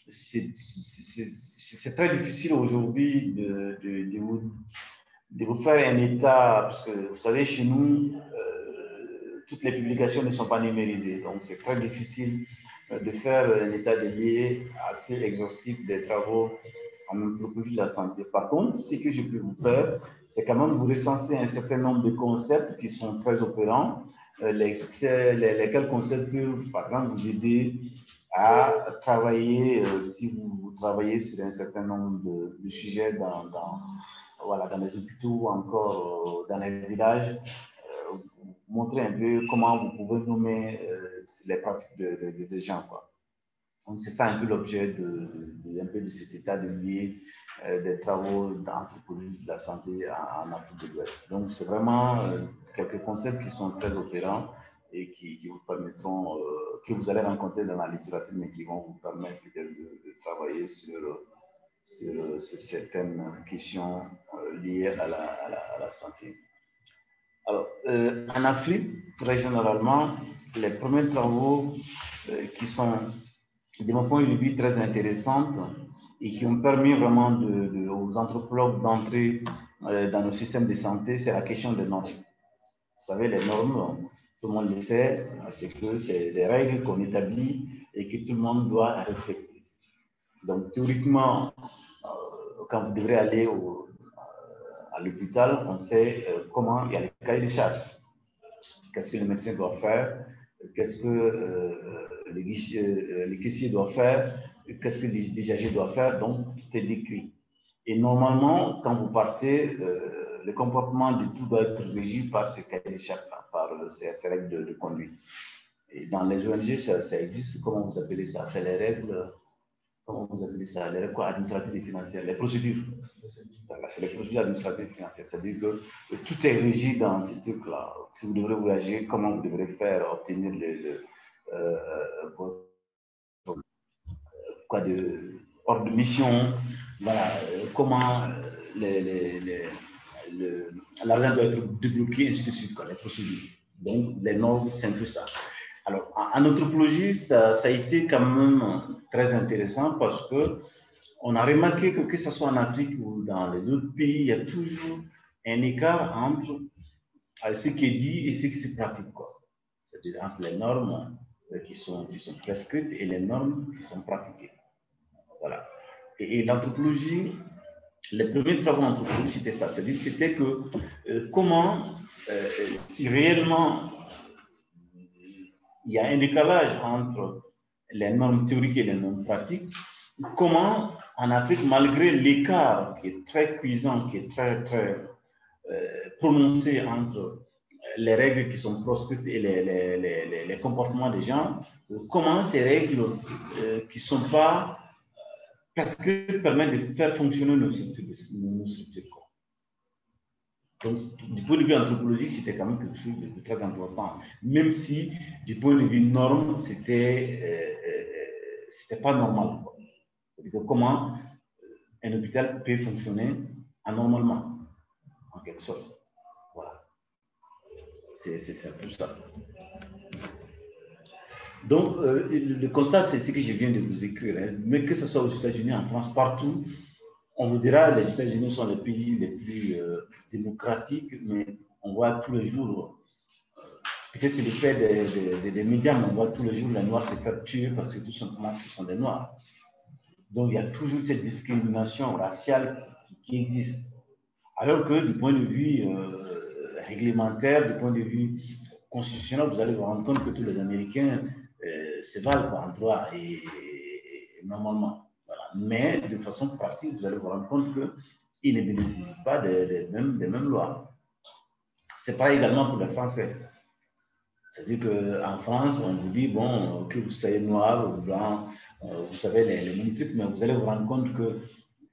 c'est très difficile aujourd'hui de vous faire un état, parce que vous savez, chez nous, toutes les publications ne sont pas numérisées, donc c'est très difficile de faire un état des lieux assez exhaustif des travaux en anthropologie de la santé. Par contre, ce que je peux vous faire, c'est quand même vous recenser un certain nombre de concepts qui sont très opérants, lesquels concepts peuvent, par exemple, vous aider à travailler, si vous travaillez sur un certain nombre de sujets dans les hôpitaux ou encore dans les villages, montrer un peu comment vous pouvez nommer les pratiques de gens, quoi. Donc, c'est ça un peu l'objet de cet état de lié des travaux d'anthropologie de la santé en Afrique de l'Ouest. Donc, c'est vraiment quelques concepts qui sont très opérants et qui vous permettront, que vous allez rencontrer dans la littérature, mais qui vont vous permettre de travailler sur certaines questions liées à la santé. Alors, en Afrique, très généralement, les premiers travaux qui sont, de mon point de vue, très intéressants et qui ont permis vraiment aux anthropologues d'entrer dans nos systèmes de santé, c'est la question des normes. Vous savez, les normes, tout le monde le sait, c'est que c'est des règles qu'on établit et que tout le monde doit respecter. Donc, théoriquement, quand vous devrez aller à l'hôpital, on sait comment il y a les cahiers de charges. Qu'est-ce que le médecin doit faire, qu'est-ce que les caissiers doivent faire, qu'est-ce que l'usager doit faire, donc tout est décrit. Et normalement, quand vous partez, le comportement de tout doit être régi par ce cahier de charges, par ces règles de conduite. Et dans les ONG, ça existe, comment vous appelez ça? C'est les règles. Comment vous appelez ça? Les règles administratives et financières, les procédures. C'est les procédures administratives et financières. C'est-à-dire que tout est régi dans ces trucs-là. Si vous devrez voyager, comment vous devrez faire, obtenir ordre de mission, voilà, comment l'argent doit être débloqué, ainsi de suite, les procédures. Donc, les normes, c'est un peu ça. Alors, en anthropologie, ça a été quand même très intéressant parce que on a remarqué que ce soit en Afrique ou dans les autres pays, il y a toujours un écart entre ce qui est dit et ce qui se pratique, quoi. C'est-à-dire entre les normes qui sont prescrites et les normes qui sont pratiquées. Voilà. Et l'anthropologie, les premiers travaux anthropologiques, c'était ça. C'est-à-dire c'était que comment, si réellement il y a un décalage entre les normes théoriques et les normes pratiques, comment en Afrique, malgré l'écart qui est très cuisant, qui est très, très prononcé entre les règles qui sont proscrites et les comportements des gens, comment ces règles qui ne sont pas prescrites permettent de faire fonctionner nos structures. Donc, du point de vue anthropologique, c'était quand même quelque chose de très important. Même si, du point de vue norme, c'était pas normal. C'est-à-dire comment un hôpital peut fonctionner anormalement, en quelque sorte. Voilà. C'est un peu ça. Donc, le constat, c'est ce que je viens de vous écrire. Hein. Mais que ce soit aux États-Unis, en France, partout, On vous dira que les États-Unis sont les pays les plus démocratiques, mais on voit tous les jours, peut-être c'est le fait des médias, mais on voit tous les jours les Noirs se faire tuer parce que tout simplement ce sont des Noirs. Donc il y a toujours cette discrimination raciale qui existe. Alors que du point de vue réglementaire, du point de vue constitutionnel, vous allez vous rendre compte que tous les Américains se valent en droit et normalement. Voilà. Mais de façon pratique, vous allez vous rendre compte qu'ils ne bénéficient pas des mêmes lois. C'est pareil également pour les Français. C'est-à-dire qu'en France, on vous dit, bon, que vous soyez noir ou blanc, vous savez les mêmes trucs, mais vous allez vous rendre compte que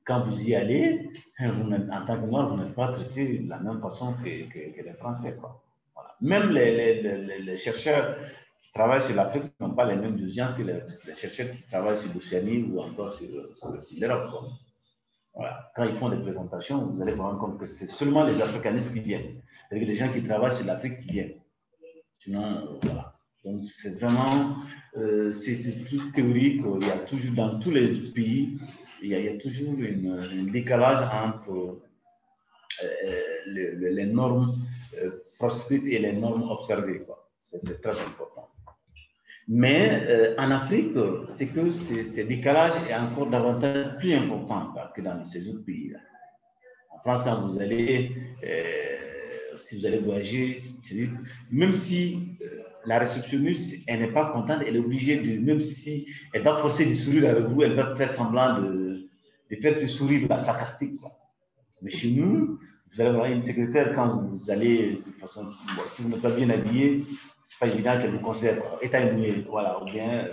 quand vous y allez, en tant que noir, vous n'êtes pas traité de la même façon que les Français, quoi. Voilà. Même les chercheurs qui travaillent sur l'Afrique n'ont pas les mêmes exigences que les chercheurs qui travaillent sur l'Océanie ou encore sur l'Europe. Voilà. Quand ils font des présentations, vous allez vous rendre compte que c'est seulement les africanistes qui viennent. C'est-à-dire les gens qui travaillent sur l'Afrique qui viennent. Sinon, voilà. Donc, c'est vraiment, c'est tout théorique. Il y a toujours, dans tous les pays, il y a toujours un décalage entre les normes proscrites et les normes observées. C'est très important. Mais en Afrique, c'est que ce décalage est encore davantage plus important que dans ces autres pays. En France, quand vous allez, si vous allez voyager, même si la réceptionniste, elle n'est pas contente, elle est obligée de, même si elle va forcer de sourire avec vous, elle va faire semblant de faire ce sourire là, sarcastique. Quoi. Mais chez nous, vous allez avoir une secrétaire quand vous allez, de toute façon, bon, si vous n'êtes pas bien habillé, c'est pas évident qu'elle vous conserve. État mouillé, voilà, ou bien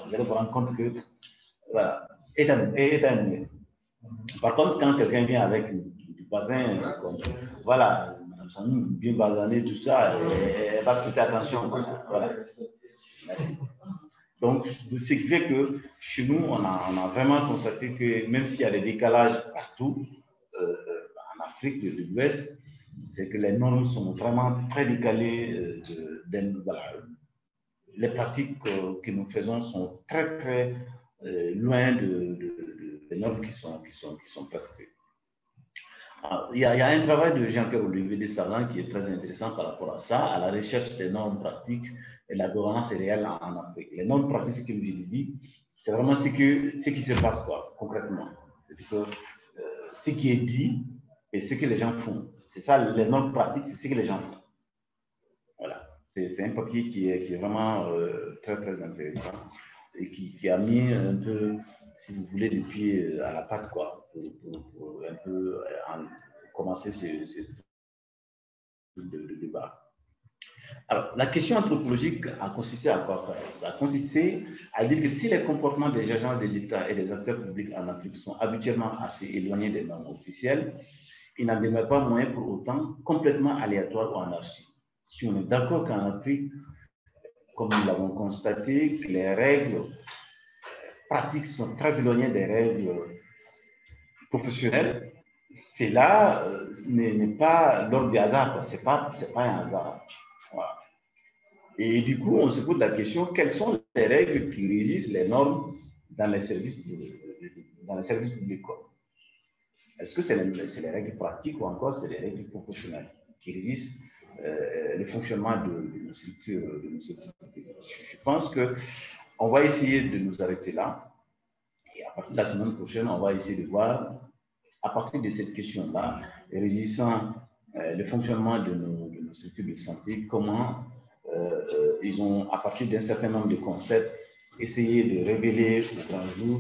vous allez vous rendre compte que, voilà, état mouillé. Par contre, quand quelqu'un vient avec du bazin, voilà, bien basané, tout ça, elle va prêter attention. Voilà. Merci. Donc, ce qui fait que chez nous, on a vraiment constaté que même s'il y a des décalages partout, en Afrique de l'Ouest, c'est que les normes sont vraiment très décalées. Voilà. Les pratiques que nous faisons sont très, très loin des normes qui sont prescrites. Il y a un travail de Jean-Pierre Olivier Dessalins qui est très intéressant par rapport à ça, à la recherche des normes pratiques et la gouvernance réelle en Afrique. Les normes pratiques, comme je l'ai dit, c'est vraiment ce qui se passe quoi, concrètement. C'est-à-dire que ce qui est dit et ce que les gens font. C'est ça, les normes pratiques, c'est ce que les gens font. Voilà. C'est un papier qui est vraiment très, très intéressant et qui a mis un peu, si vous voulez, le pied à la patte, quoi, pour un peu commencer ce débat. Alors, la question anthropologique a consisté à quoi faire? Ça a consisté à dire que si les comportements des agents de l'État et des acteurs publics en Afrique sont habituellement assez éloignés des normes officielles, il n'en demeure pas moins pour autant complètement aléatoire ou anarchique. Si on est d'accord qu'en Afrique, comme nous l'avons constaté, que les règles pratiques sont très éloignées des règles professionnelles, cela n'est pas l'ordre du hasard, ce n'est pas un hasard. Voilà. Et du coup, on se pose la question, quelles sont les règles qui régissent les normes dans les services publics? Est-ce que c'est les règles pratiques ou encore c'est les règles professionnelles qui régissent le fonctionnement de nos structures publiques? Je pense qu'on va essayer de nous arrêter là. Et à partir de la semaine prochaine, on va essayer de voir, à partir de cette question-là, régissant le fonctionnement de nos structures de santé, comment ils ont, à partir d'un certain nombre de concepts, essayé de révéler au grand jour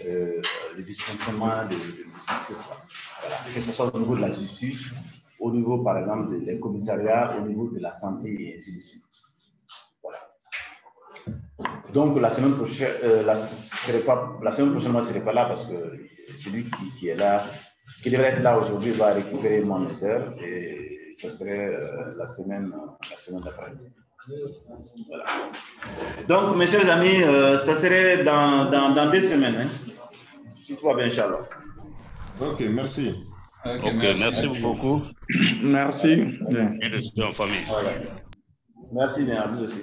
le dysfonctionnement de nos structures. Voilà. Que ce soit au niveau de la justice, au niveau, par exemple, des commissariats, au niveau de la santé et ainsi de suite. Voilà. Donc, la semaine prochaine, moi, je ne serai pas là parce que celui qui est là, qui devrait être là aujourd'hui, va récupérer mon heure et ce serait la semaine d'après. Voilà. Donc, mes chers amis, ça serait dans 2 semaines. Hein, si tout va bien, Inch'Allah. Ok, merci. Ok, merci beaucoup. Merci. Merci en famille. Voilà. Merci bien, à vous aussi.